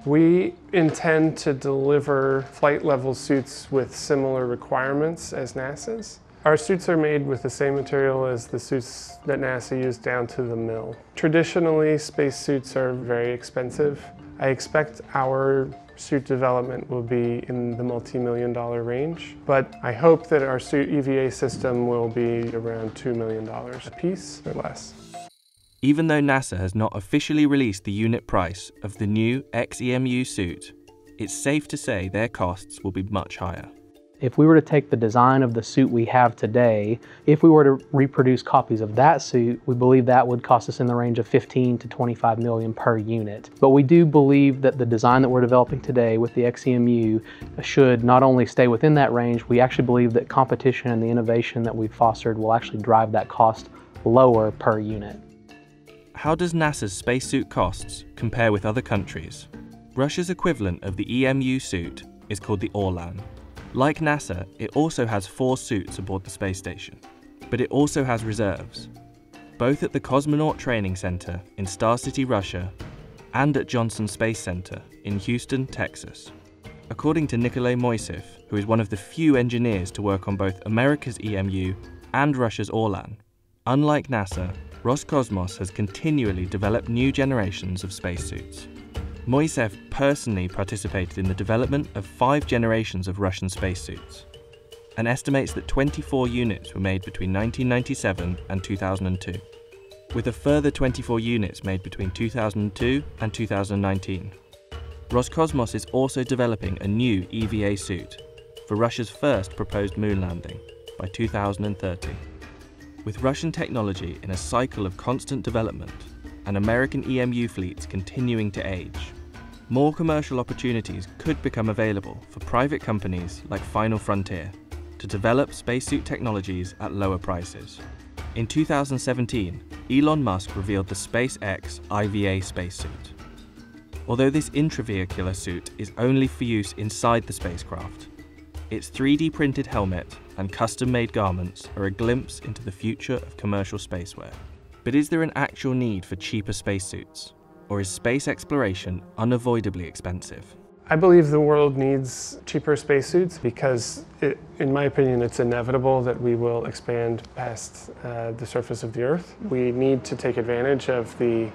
We intend to deliver flight-level suits with similar requirements as NASA's. Our suits are made with the same material as the suits that NASA used down to the mill. Traditionally, space suits are very expensive. I expect our suit development will be in the multi-million-dollar range, but I hope that our suit EVA system will be around $2 million a piece or less. Even though NASA has not officially released the unit price of the new XEMU suit, it's safe to say their costs will be much higher. If we were to take the design of the suit we have today, if we were to reproduce copies of that suit, we believe that would cost us in the range of 15 to 25 million per unit. But we do believe that the design that we're developing today with the XEMU should not only stay within that range, we actually believe that competition and the innovation that we've fostered will actually drive that cost lower per unit. How does NASA's spacesuit costs compare with other countries? Russia's equivalent of the EMU suit is called the Orlan. Like NASA, it also has 4 suits aboard the space station, but it also has reserves, both at the Cosmonaut Training Center in Star City, Russia, and at Johnson Space Center in Houston, Texas. According to Nikolay Moiseev, who is one of the few engineers to work on both America's EMU and Russia's Orlan, unlike NASA, Roscosmos has continually developed new generations of spacesuits. Moiseev personally participated in the development of 5 generations of Russian spacesuits, and estimates that 24 units were made between 1997 and 2002, with a further 24 units made between 2002 and 2019. Roscosmos is also developing a new EVA suit for Russia's first proposed moon landing by 2030. With Russian technology in a cycle of constant development and American EMU fleets continuing to age, more commercial opportunities could become available for private companies like Final Frontier to develop spacesuit technologies at lower prices. In 2017, Elon Musk revealed the SpaceX IVA spacesuit. Although this intravehicular suit is only for use inside the spacecraft, its 3D printed helmet and custom-made garments are a glimpse into the future of commercial spacewear. But is there an actual need for cheaper spacesuits, or is space exploration unavoidably expensive? I believe the world needs cheaper spacesuits because, in my opinion, it's inevitable that we will expand past the surface of the Earth. We need to take advantage of the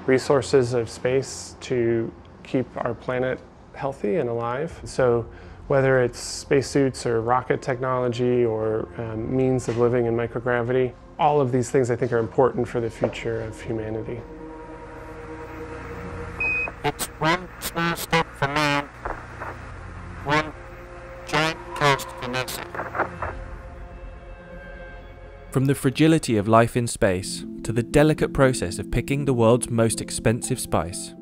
resources of space to keep our planet healthy and alive. So whether it's spacesuits or rocket technology or means of living in microgravity, all of these things I think are important for the future of humanity. It's one small step for man, one giant cost for NASA. From the fragility of life in space to the delicate process of picking the world's most expensive spice.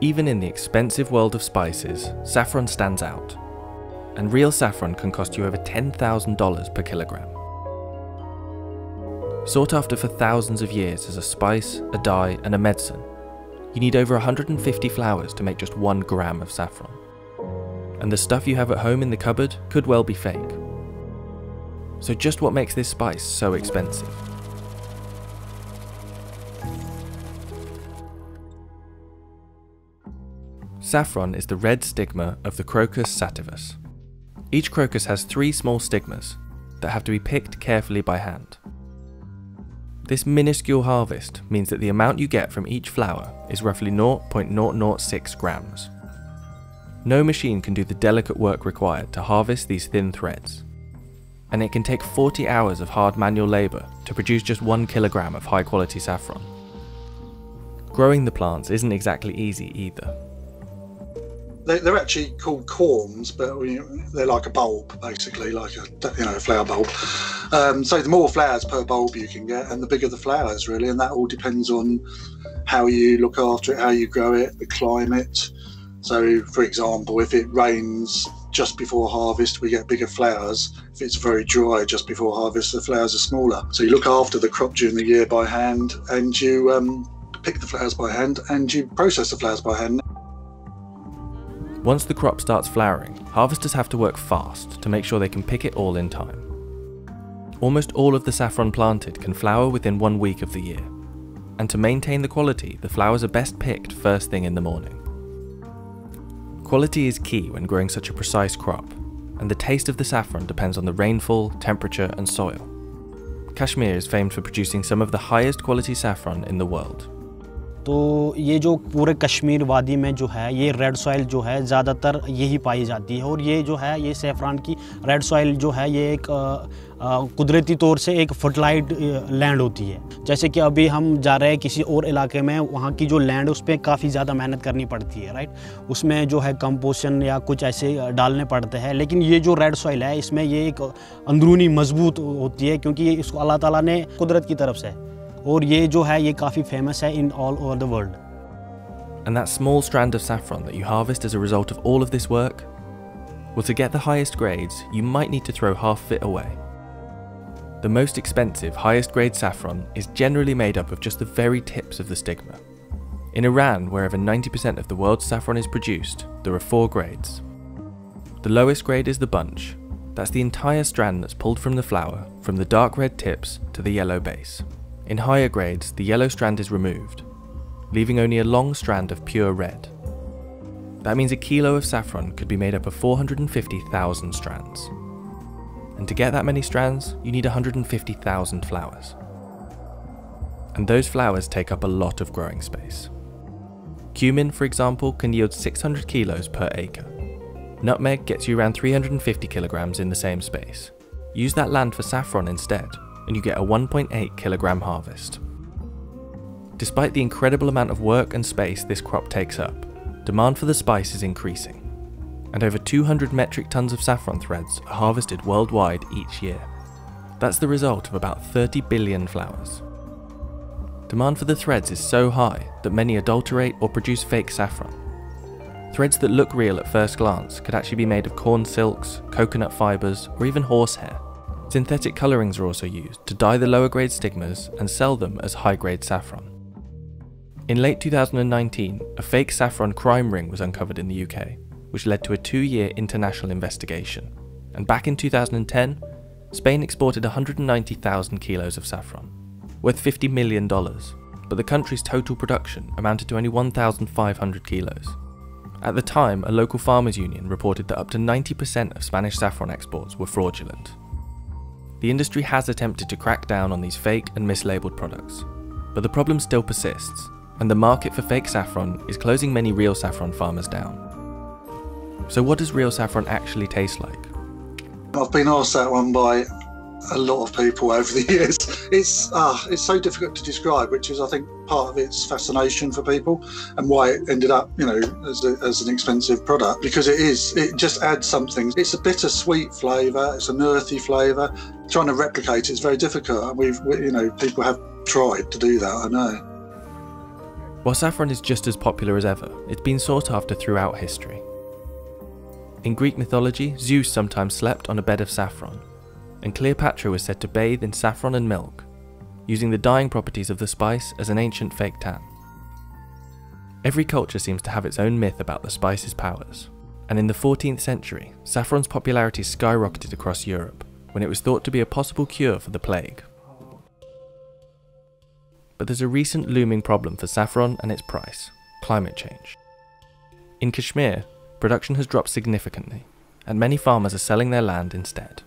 Even in the expensive world of spices, saffron stands out. And real saffron can cost you over $10,000 per kilogram. Sought after for thousands of years as a spice, a dye, and a medicine, you need over 150 flowers to make just 1 gram of saffron. And the stuff you have at home in the cupboard could well be fake. So just what makes this spice so expensive? Saffron is the red stigma of the Crocus sativus. Each crocus has 3 small stigmas that have to be picked carefully by hand. This minuscule harvest means that the amount you get from each flower is roughly 0.006 grams. No machine can do the delicate work required to harvest these thin threads, and it can take 40 hours of hard manual labour to produce just 1 kilogram of high quality saffron. Growing the plants isn't exactly easy either. They're actually called corms, but they're like a bulb, basically, like a flower bulb. So the more flowers per bulb you can get, and the bigger the flowers, really, and that all depends on how you look after it, how you grow it, the climate. So, for example, if it rains just before harvest, we get bigger flowers. If it's very dry just before harvest, the flowers are smaller. So you look after the crop during the year by hand, and you pick the flowers by hand, and you process the flowers by hand. Once the crop starts flowering, harvesters have to work fast to make sure they can pick it all in time. almost all of the saffron planted can flower within 1 week of the year. And to maintain the quality, the flowers are best picked first thing in the morning. Quality is key when growing such a precise crop, and the taste of the saffron depends on the rainfall, temperature and soil. Kashmir is famed for producing some of the highest quality saffron in the world. तो ये जो पूरे कश्मीर वादी में जो है ये red soil जो है ज़्यादातर यही पाई जाती है और ये जो है ये सैफरान की रेड सॉइल जो है ये एक कुदरती तौर से एक फर्टिलाइज्ड लैंड होती है। जैसे कि अभी हम जा रहे हैं किसी और इलाके में, वहाँ की जो लैंड उस पर काफ़ी ज़्यादा मेहनत करनी पड़ती है, राइट। उसमें जो है कंपोजिशन या कुछ ऐसे डालने पड़ते हैं, लेकिन ये जो रेड सॉइल है इसमें ये एक अंदरूनी मजबूत होती है क्योंकि इसको अल्लाह ताला ने कुदरत की तरफ से, और ये जो है ये काफ़ी फेमस है in all over the world. And that small strand of saffron that you harvest as a result of all of this work? Well, to get the highest grades, you might need to throw half of it away. The most expensive, highest grade saffron is generally made up of just the very tips of the stigma. In Iran, where over 90% of the world's saffron is produced, there are 4 grades. The lowest grade is the bunch. That's the entire strand that's pulled from the flower, from the dark red tips to the yellow base. In higher grades, the yellow strand is removed, leaving only a long strand of pure red. That means a kilo of saffron could be made up of 450,000 strands. And to get that many strands, you need 150,000 flowers. And those flowers take up a lot of growing space. Cumin, for example, can yield 600 kilos per acre. Nutmeg gets you around 350 kilograms in the same space. Use that land for saffron instead, and you get a 1.8 kilogram harvest. Despite the incredible amount of work and space this crop takes up, demand for the spice is increasing, and over 200 metric tons of saffron threads are harvested worldwide each year. That's the result of about 30 billion flowers. Demand for the threads is so high that many adulterate or produce fake saffron. Threads that look real at first glance could actually be made of corn silks, coconut fibres, or even horsehair. Synthetic colourings are also used to dye the lower grade stigmas and sell them as high grade saffron. In late 2019, a fake saffron crime ring was uncovered in the UK, which led to a 2-year international investigation. And back in 2010, Spain exported 190,000 kilos of saffron, worth $50 million, but the country's total production amounted to only 1,500 kilos. At the time, a local farmers' union reported that up to 90% of Spanish saffron exports were fraudulent. The industry has attempted to crack down on these fake and mislabeled products, but the problem still persists, and the market for fake saffron is closing many real saffron farmers down. So what does real saffron actually taste like? I've been asked that one by a lot of people over the years. It's so difficult to describe, which is, I think, part of its fascination for people and why it ended up, as an expensive product, because it just adds something. It's a bittersweet flavour, it's an earthy flavour. Trying to replicate it's very difficult, and people have tried to do that, I know. While saffron is just as popular as ever, it's been sought after throughout history. In Greek mythology, Zeus sometimes slept on a bed of saffron, and Cleopatra was said to bathe in saffron and milk, using the dyeing properties of the spice as an ancient fake tan. Every culture seems to have its own myth about the spice's powers, and in the 14th century, saffron's popularity skyrocketed across Europe when it was thought to be a possible cure for the plague. But there's a recent looming problem for saffron and its price: climate change. In Kashmir, production has dropped significantly, and many farmers are selling their land instead.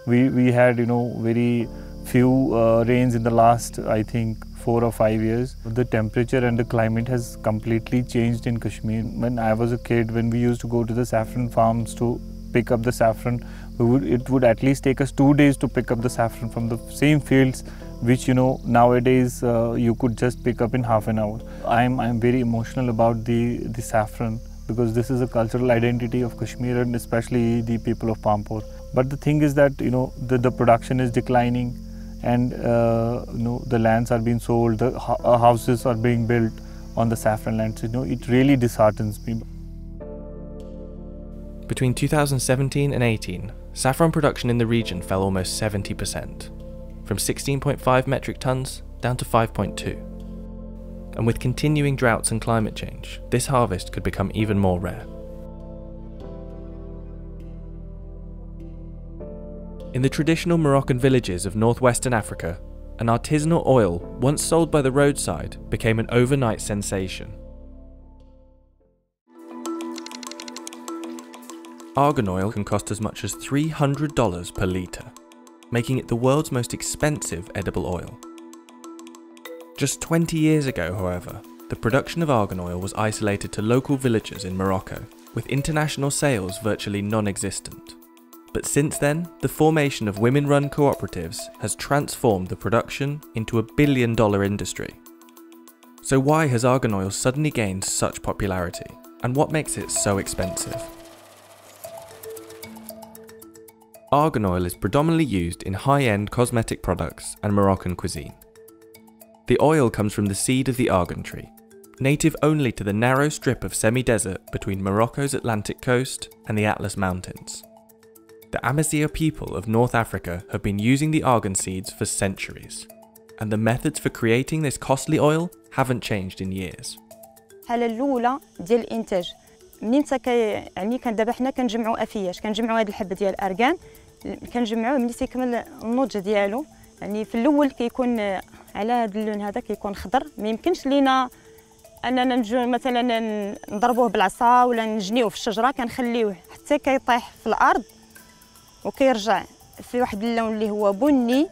We had, very few rains in the last, I think, 4 or 5 years. The temperature and the climate has completely changed in Kashmir. When I was a kid, when we used to go to the saffron farms to pick up the saffron, it would at least take us 2 days to pick up the saffron from the same fields, which nowadays you could just pick up in half an hour. I'm very emotional about the saffron, because this is a cultural identity of Kashmir and especially the people of Pampur. But the thing is that the production is declining, and the lands are being sold, the houses are being built on the saffron lands. It really disheartens me. Between 2017 and 18, saffron production in the region fell almost 70%, from 16.5 metric tons down to 5.2. And with continuing droughts and climate change, this harvest could become even more rare. In the traditional Moroccan villages of northwestern Africa, an artisanal oil once sold by the roadside became an overnight sensation. Argan oil can cost as much as $300 per litre, making it the world's most expensive edible oil. Just 20 years ago, however, the production of argan oil was isolated to local villages in Morocco, with international sales virtually non-existent. But since then, the formation of women-run cooperatives has transformed the production into a billion-dollar industry. So why has argan oil suddenly gained such popularity, and what makes it so expensive? Argan oil is predominantly used in high-end cosmetic products and Moroccan cuisine. The oil comes from the seed of the argan tree, native only to the narrow strip of semi-desert between Morocco's Atlantic coast and the Atlas Mountains. The Amazigh people of North Africa have been using the argan seeds for centuries, and the methods for creating this costly oil haven't changed in years. الحالة الأولى ديال الإنتاج منين يعني كان دابا حنا كنجمعوا أفياش كنجمعوا هاد الحبة ديال الأرغان كنجمعوه ملي تيكمل النضج ديالو يعني في الأول كيكون على هاد اللون هذا كيكون خضر ما يمكنش لينا أننا نجو مثلا نضربوه بالعصا ولا نجنيوه في الشجرة كنخليوه حتى كيطيح في الأرض وكيرجع في واحد اللون اللي هو بني.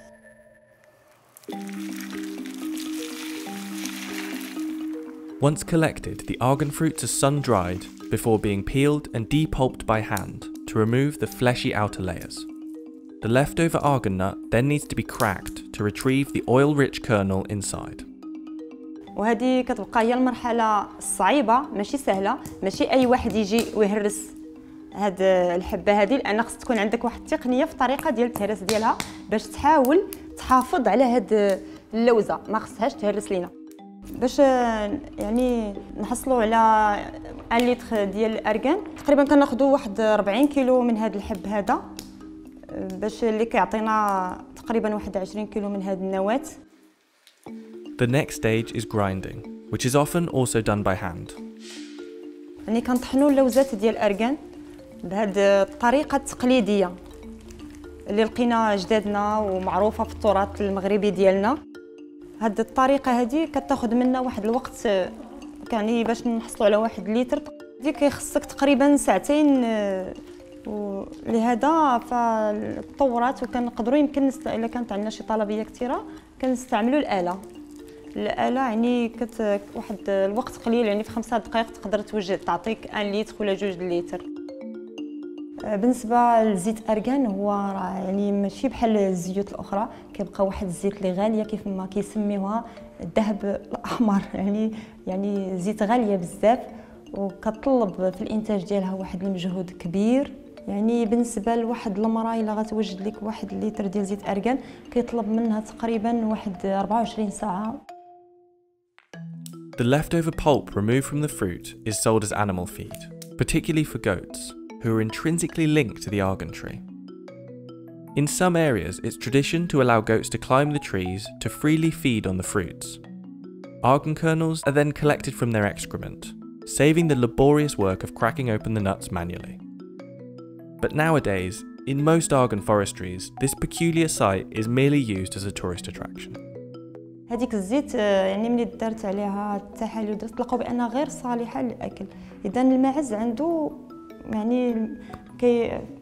Once collected, the argan fruits are sun-dried before being peeled and depulped by hand to remove the fleshy outer layers. The leftover argan nut then needs to be cracked to retrieve the oil-rich kernel inside. وهذه كتبقى هي المرحلة الصعيبة ماشي سهلة ماشي أي واحد يجي ويهرس هاد الحبة هذه لأن خص تكون عندك واحد التقنية في الطريقة ديال التهريس ديالها باش تحاول تحافظ على هاد اللوزة ما خصهاش تهرس لينا باش يعني نحصلوا على 1 لتر ديال الأرغان تقريبا كناخذوا واحد 40 كيلو من هاد الحب هذا باش اللي كيعطينا تقريبا واحد 20 كيلو من هاد النواة. The next stage is grinding, which is often also done by hand. يعني كنطحنوا اللوزات ديال الأرغان بهاد الطريقة التقليدية اللي لقينا جدادنا ومعروفة في التراث المغربي ديالنا. هاد الطريقة هذه كتاخذ منا واحد الوقت يعني باش نحصلوا على 1 لتر دي كيخصك تقريبا 2 ساعات ولهذا فالتطورات وكنقدروا يمكن الا كانت عندنا شي طلبية كثيرة كنستعملوا الآلة يعني واحد الوقت قليل يعني في 5 دقائق تقدر توجد تعطيك 1 لتر ولا 2 لتر. بالنسبه لزيت ارغان هو يعني ماشي بحال الزيوت الاخرى كيبقى واحد الزيت اللي غاليه كيف ما كيسميوها الذهب الاحمر يعني زيت غاليه بزاف وكتطلب في الانتاج ديالها واحد المجهود كبير. يعني بالنسبه لواحد المراه الا غتوجد لك 1 لتر ديال زيت ارغان كيطلب منها تقريبا واحد 24 ساعه. The leftover pulp removed from the fruit is sold as animal feed, particularly for goats, who are intrinsically linked to the argan tree. In some areas, it's tradition to allow goats to climb the trees to freely feed on the fruits. Argan kernels are then collected from their excrement, saving the laborious work of cracking open the nuts manually. But nowadays, in most argan forestries, this peculiar site is merely used as a tourist attraction. هذيك الزيت يعني ملي دارت عليها التحاليل تلقاو بانها غير صالحه للاكل. اذا الماعز عنده يعني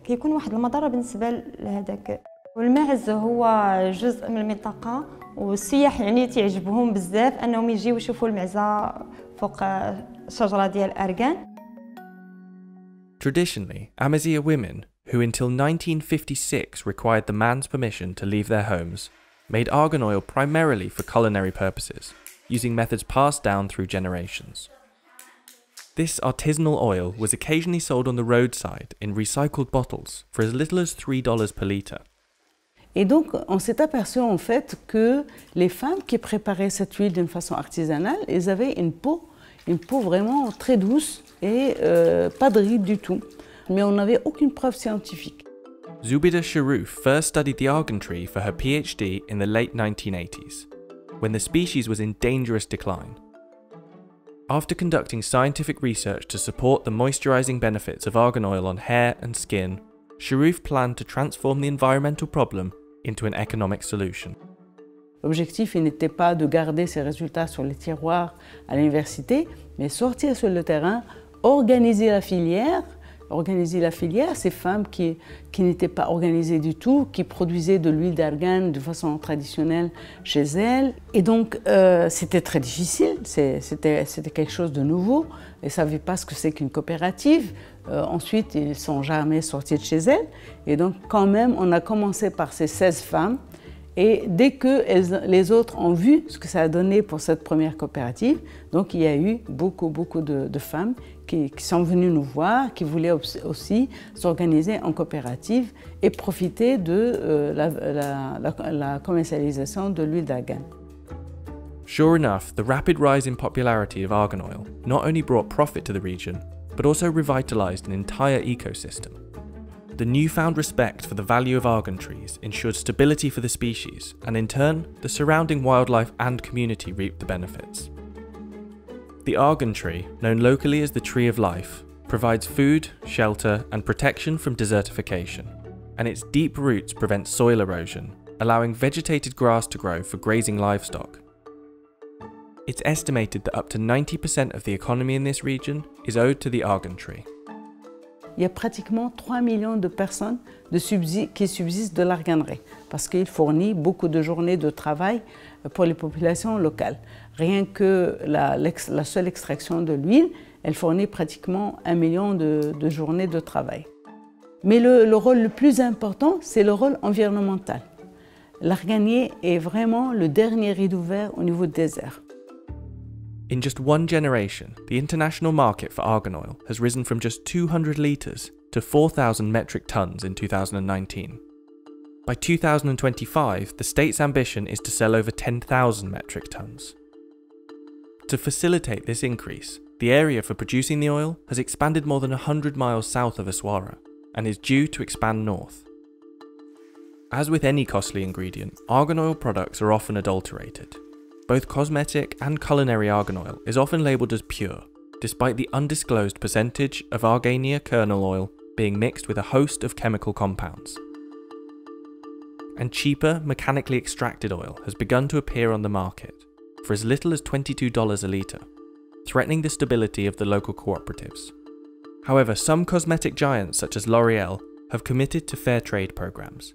كيكون واحد المضره بالنسبه لهذاك. والماعز هو جزء من المنطقه والسياح يعني تعجبهم بزاف انهم يجيو يشوفوا المعزه فوق الشجره ديال الارغان. Traditionally, Amazigh women, who until 1956 required the man's permission to leave their homes, made argan oil primarily for culinary purposes, using methods passed down through generations. This artisanal oil was occasionally sold on the roadside in recycled bottles for as little as $3 per litre. Et donc, on s'est aperçu en fait que les femmes qui préparaient cette huile d'une façon artisanale, elles avaient une peau vraiment très douce et pas de rides du tout. Mais on n'avait aucune preuve scientifique. Zubida Sharouf first studied the argan tree for her PhD in the late 1980s, when the species was in dangerous decline. After conducting scientific research to support the moisturizing benefits of argan oil on hair and skin, Sharif planned to transform the environmental problem into an economic solution. L'objectif n'était pas de garder ces résultats sur les tiroirs à l'université, mais sortir sur le terrain, organiser la filière, ces femmes qui n'étaient pas organisées du tout, qui produisaient de l'huile d'argan de façon traditionnelle chez elles. Et donc, c'était très difficile, c'était quelque chose de nouveau. Elles ne savaient pas ce que c'est qu'une coopérative. Ensuite, ils ne sont jamais sortis de chez elles. Et donc, quand même, on a commencé par ces 16 femmes. Et dès que les autres ont vu ce que ça a donné pour cette première coopérative, donc il y a eu beaucoup de femmes qui sont venues nous voir, qui voulaient aussi s'organiser en coopérative et profiter de la commercialisation de l'huile d'argan. Sure enough, the rapid rise in popularity of argan oil not only brought profit to the region, but also revitalized an entire ecosystem. The newfound respect for the value of argan trees ensured stability for the species, and in turn, the surrounding wildlife and community reaped the benefits. The argan tree, known locally as the Tree of Life, provides food, shelter, and protection from desertification, and its deep roots prevent soil erosion, allowing vegetated grass to grow for grazing livestock. It's estimated that up to 90% of the economy in this region is owed to the argan tree. Il y a pratiquement 3 millions de personnes qui subsistent de l'arganerie parce qu'il fournit beaucoup de journées de travail pour les populations locales. Rien que la seule extraction de l'huile, elle fournit pratiquement 1 million de journées de travail. Mais le rôle le plus important, c'est le rôle environnemental. L'arganier est vraiment le dernier rideau vert au niveau du désert. In just one generation, the international market for argan oil has risen from just 200 litres to 4,000 metric tonnes in 2019. By 2025, the state's ambition is to sell over 10,000 metric tonnes. To facilitate this increase, the area for producing the oil has expanded more than 100 miles south of Aswara and is due to expand north. As with any costly ingredient, argan oil products are often adulterated. Both cosmetic and culinary argan oil is often labelled as pure, despite the undisclosed percentage of Argania kernel oil being mixed with a host of chemical compounds. And cheaper, mechanically extracted oil has begun to appear on the market, for as little as $22 a litre, threatening the stability of the local cooperatives. However, some cosmetic giants such as L'Oreal have committed to fair trade programmes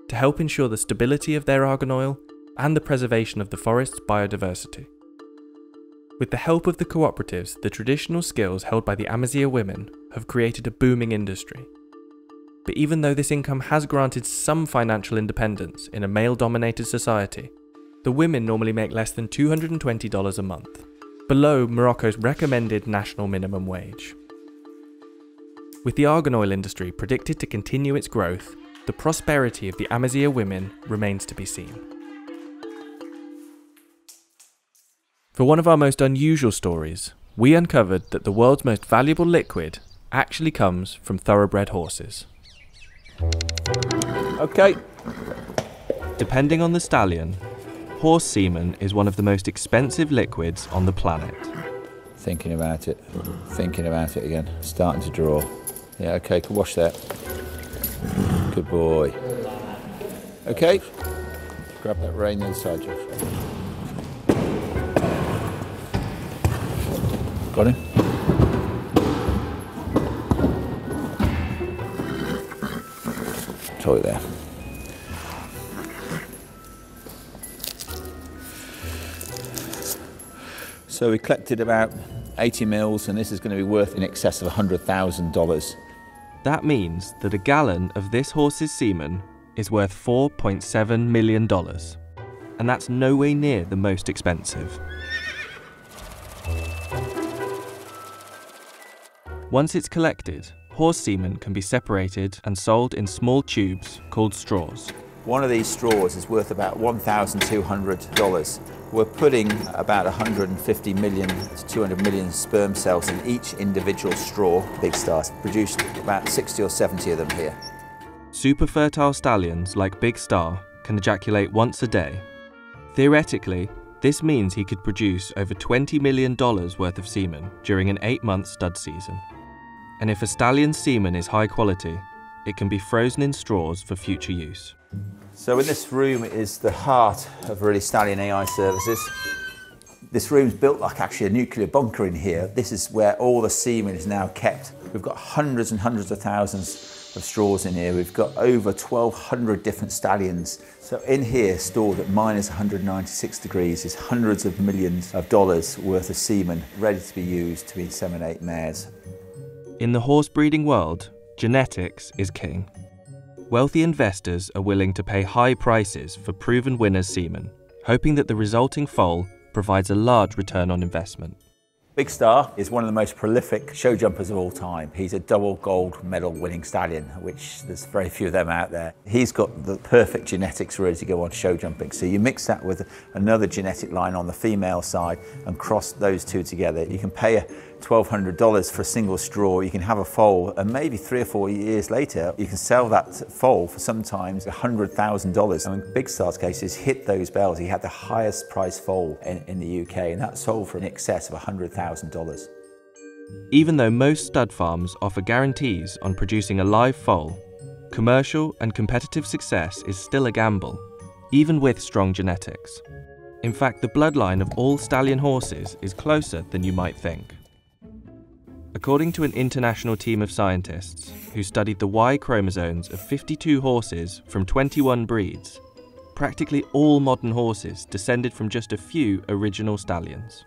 to help ensure the stability of their argan oil and the preservation of the forest's biodiversity. With the help of the cooperatives, the traditional skills held by the Amazigh women have created a booming industry. But even though this income has granted some financial independence in a male-dominated society, the women normally make less than $220 a month, below Morocco's recommended national minimum wage. With the argan oil industry predicted to continue its growth, the prosperity of the Amazigh women remains to be seen. For one of our most unusual stories, we uncovered that the world's most valuable liquid actually comes from thoroughbred horses. Okay. Depending on the stallion, horse semen is one of the most expensive liquids on the planet. Thinking about it again. Starting to draw. Yeah, okay, can wash that. Good boy. Okay. Grab that rein inside you. Got him? Toy there. So we collected about 80 mils, and this is going to be worth in excess of $100,000. That means that a gallon of this horse's semen is worth $4.7 million. And that's nowhere near the most expensive. Once it's collected, horse semen can be separated and sold in small tubes called straws. One of these straws is worth about $1,200. We're putting about 150 million to 200 million sperm cells in each individual straw. Big Star's produced about 60 or 70 of them here. Super fertile stallions like Big Star can ejaculate once a day. Theoretically, this means he could produce over $20 million worth of semen during an 8-month stud season. And if a stallion's semen is high quality, it can be frozen in straws for future use. So in this room is the heart of really Stallion AI services. This room's built like actually a nuclear bunker in here. This is where all the semen is now kept. We've got hundreds and hundreds of thousands of straws in here. We've got over 1,200 different stallions. So in here, stored at minus 196 degrees, is hundreds of millions of dollars worth of semen ready to be used to inseminate mares. In the horse breeding world, genetics is king. Wealthy investors are willing to pay high prices for proven winners' semen, hoping that the resulting foal provides a large return on investment. Big Star is one of the most prolific show jumpers of all time. He's a double gold medal winning stallion, which there's very few of them out there. He's got the perfect genetics ready to go on show jumping. So you mix that with another genetic line on the female side and cross those two together. You can pay $1,200 for a single straw, you can have a foal, and maybe 3 or 4 years later you can sell that foal for sometimes $100,000. I mean, Big Star's case is hit those bells. He had the highest price foal in the UK, and that sold for in excess of $100,000. Even though most stud farms offer guarantees on producing a live foal, commercial and competitive success is still a gamble, even with strong genetics. In fact, the bloodline of all stallion horses is closer than you might think. According to an international team of scientists who studied the Y chromosomes of 52 horses from 21 breeds, practically all modern horses descended from just a few original stallions.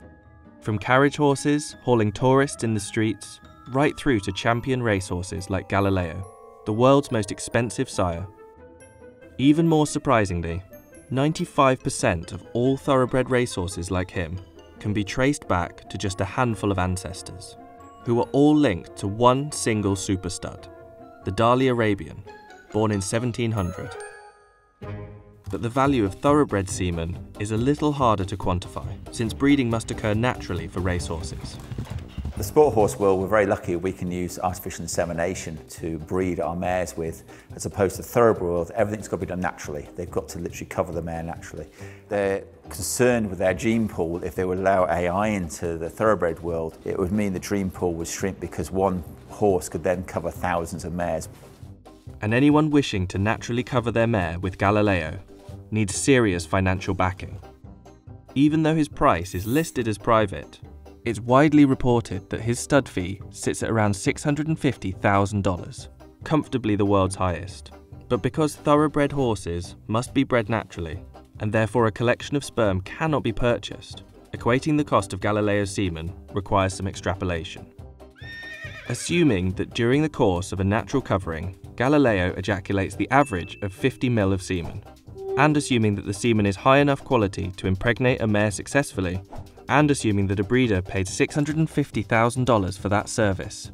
From carriage horses hauling tourists in the streets, right through to champion racehorses like Galileo, the world's most expensive sire. Even more surprisingly, 95% of all thoroughbred racehorses like him can be traced back to just a handful of ancestors, who are all linked to one single super stud, the Darley Arabian, born in 1700. But the value of thoroughbred semen is a little harder to quantify, since breeding must occur naturally for racehorses. The sport horse world, we're very lucky we can use artificial insemination to breed our mares with, as opposed to the thoroughbred world, everything's got to be done naturally. They've got to literally cover the mare naturally. They're concerned with their gene pool. If they would allow AI into the thoroughbred world, it would mean the gene pool would shrink because one horse could then cover thousands of mares. And anyone wishing to naturally cover their mare with Galileo needs serious financial backing. Even though his price is listed as private, it's widely reported that his stud fee sits at around $650,000, comfortably the world's highest. But because thoroughbred horses must be bred naturally, and therefore a collection of sperm cannot be purchased, equating the cost of Galileo's semen requires some extrapolation. Assuming that during the course of a natural covering, Galileo ejaculates the average of 50 ml of semen, and assuming that the semen is high enough quality to impregnate a mare successfully, and assuming that a breeder paid $650,000 for that service,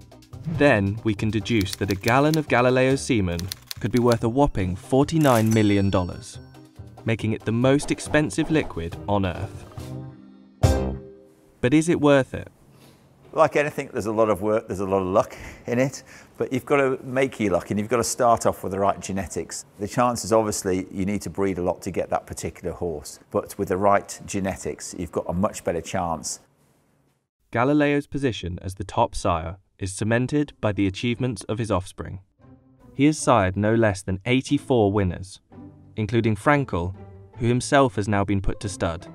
then we can deduce that a gallon of Galileo's semen could be worth a whopping $49 million, making it the most expensive liquid on Earth. But is it worth it? Like anything, there's a lot of work, there's a lot of luck in it, but you've got to make your luck and you've got to start off with the right genetics. The chances, obviously, you need to breed a lot to get that particular horse, but with the right genetics, you've got a much better chance. Galileo's position as the top sire is cemented by the achievements of his offspring. He has sired no less than 84 winners, including Frankel, who himself has now been put to stud,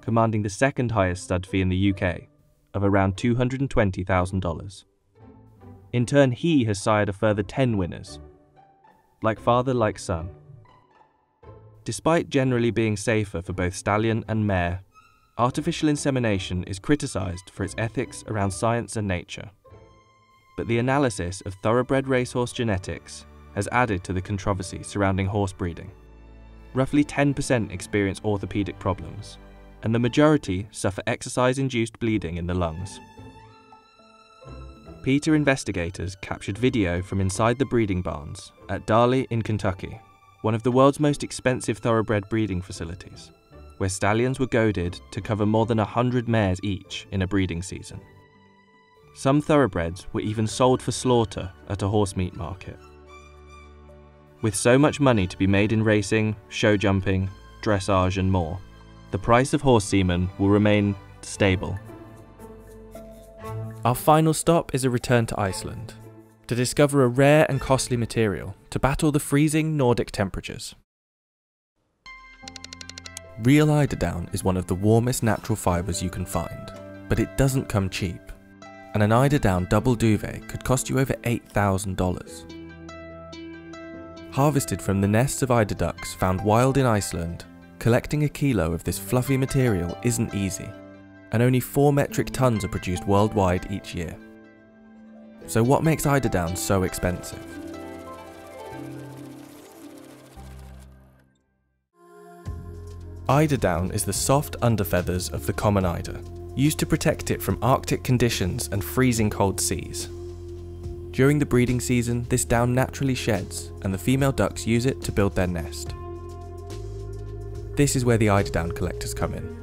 commanding the second highest stud fee in the UK, of around $220,000. In turn, he has sired a further 10 winners. Like father, like son. Despite generally being safer for both stallion and mare, artificial insemination is criticised for its ethics around science and nature. But the analysis of thoroughbred racehorse genetics has added to the controversy surrounding horse breeding. Roughly 10% experience orthopaedic problems, and the majority suffer exercise-induced bleeding in the lungs. PETA investigators captured video from inside the breeding barns at Darley in Kentucky, one of the world's most expensive thoroughbred breeding facilities, where stallions were goaded to cover more than 100 mares each in a breeding season. Some thoroughbreds were even sold for slaughter at a horse meat market. With so much money to be made in racing, show jumping, dressage and more, the price of horse semen will remain stable. Our final stop is a return to Iceland. to discover a rare and costly material to battle the freezing Nordic temperatures. Real eiderdown is one of the warmest natural fibres you can find, but it doesn't come cheap, and an eiderdown double duvet could cost you over $8,000. Harvested from the nests of eider ducks found wild in Iceland, collecting a kilo of this fluffy material isn't easy, and only 4 metric tons are produced worldwide each year. So what makes eiderdown so expensive? Eiderdown is the soft underfeathers of the common eider, used to protect it from Arctic conditions and freezing cold seas. During the breeding season, this down naturally sheds, and the female ducks use it to build their nest. This is where the eiderdown collectors come in.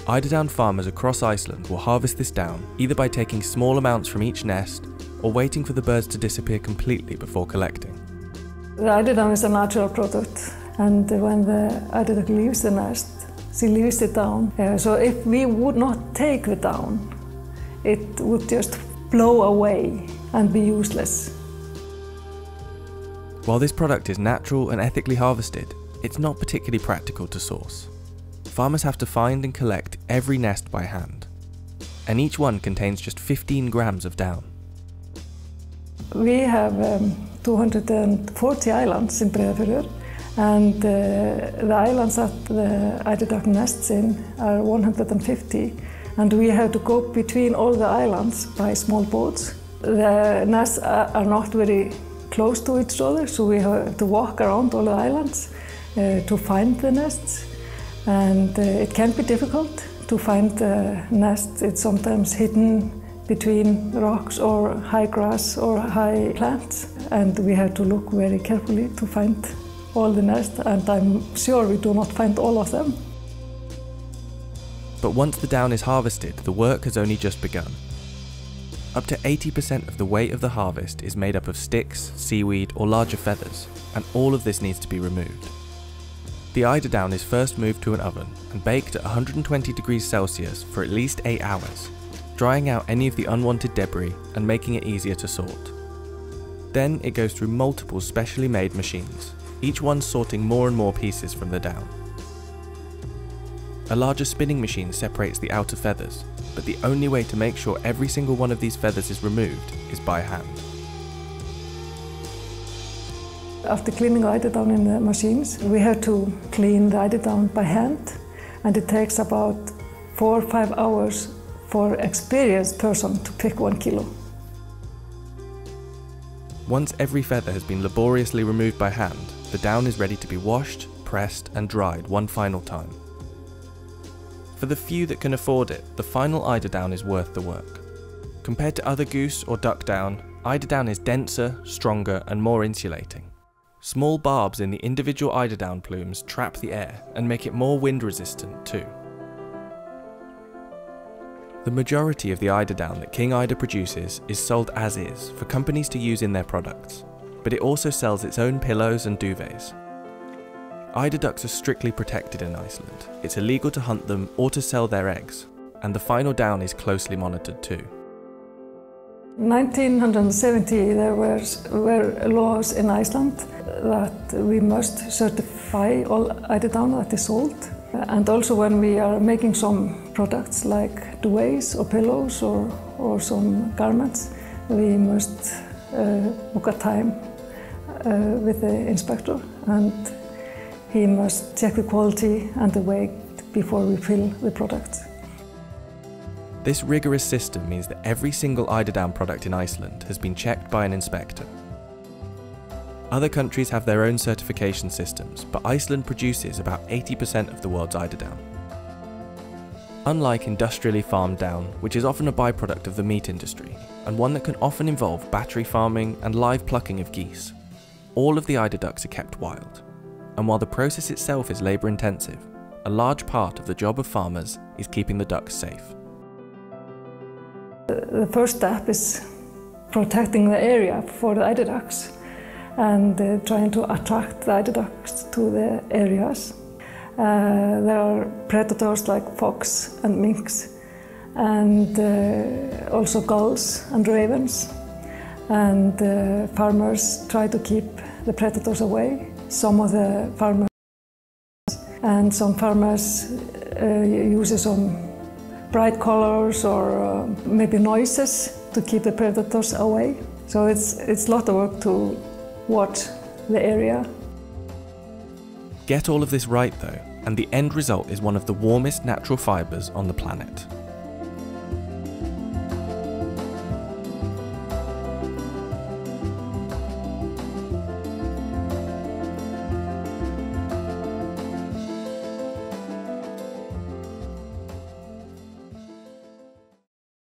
Eiderdown farmers across Iceland will harvest this down either by taking small amounts from each nest or waiting for the birds to disappear completely before collecting. The eiderdown is a natural product, and when the eider duck leaves the nest, she leaves it down. So if we would not take the down, it would just blow away and be useless. While this product is natural and ethically harvested, it's not particularly practical to source. Farmers have to find and collect every nest by hand, and each one contains just 15 grams of down. We have 240 islands in Breiðafjörður, and the islands that the eider duck nests in are 150, and we have to go between all the islands by small boats. The nests are not very close to each other, so we have to walk around all the islands to find the nests, and it can be difficult to find the nest. It's sometimes hidden between rocks or high grass or high plants, and we have to look very carefully to find all the nests, and I'm sure we do not find all of them. But once the down is harvested, the work has only just begun. Up to 80% of the weight of the harvest is made up of sticks, seaweed, or larger feathers, and all of this needs to be removed. The eiderdown is first moved to an oven and baked at 120 degrees Celsius for at least 8 hours, drying out any of the unwanted debris and making it easier to sort. Then it goes through multiple specially made machines, each one sorting more and more pieces from the down. A larger spinning machine separates the outer feathers, but the only way to make sure every single one of these feathers is removed is by hand. After cleaning the eiderdown in the machines, we have to clean the eiderdown by hand, and it takes about 4 or 5 hours for an experienced person to pick 1 kilo. Once every feather has been laboriously removed by hand, the down is ready to be washed, pressed, and dried one final time. For the few that can afford it, the final eiderdown is worth the work. Compared to other goose or duck down, eiderdown is denser, stronger, and more insulating. Small barbs in the individual eiderdown plumes trap the air and make it more wind resistant too. The majority of the eiderdown that King Eider produces is sold as is for companies to use in their products, but it also sells its own pillows and duvets. Eider ducks are strictly protected in Iceland. It's illegal to hunt them or to sell their eggs, and the final down is closely monitored too. In 1970 there were laws in Iceland that we must certify all eiderdown that is sold. And also when we are making some products like duvets or pillows or some garments, we must book a time with the inspector, and he must check the quality and the weight before we fill the product. This rigorous system means that every single eiderdown product in Iceland has been checked by an inspector. Other countries have their own certification systems, but Iceland produces about 80% of the world's eiderdown. Unlike industrially farmed down, which is often a byproduct of the meat industry, and one that can often involve battery farming and live plucking of geese, all of the eider ducks are kept wild. And while the process itself is labour intensive, a large part of the job of farmers is keeping the ducks safe. The first step is protecting the area for the eider ducks and trying to attract the eider ducks to the areas. There are predators like fox and minks, and also gulls and ravens. and farmers try to keep the predators away. Some of the farmers and some farmers use some bright colors or maybe noises to keep the predators away. So it's a lot of work to watch the area. Get all of this right though, and the end result is one of the warmest natural fibres on the planet.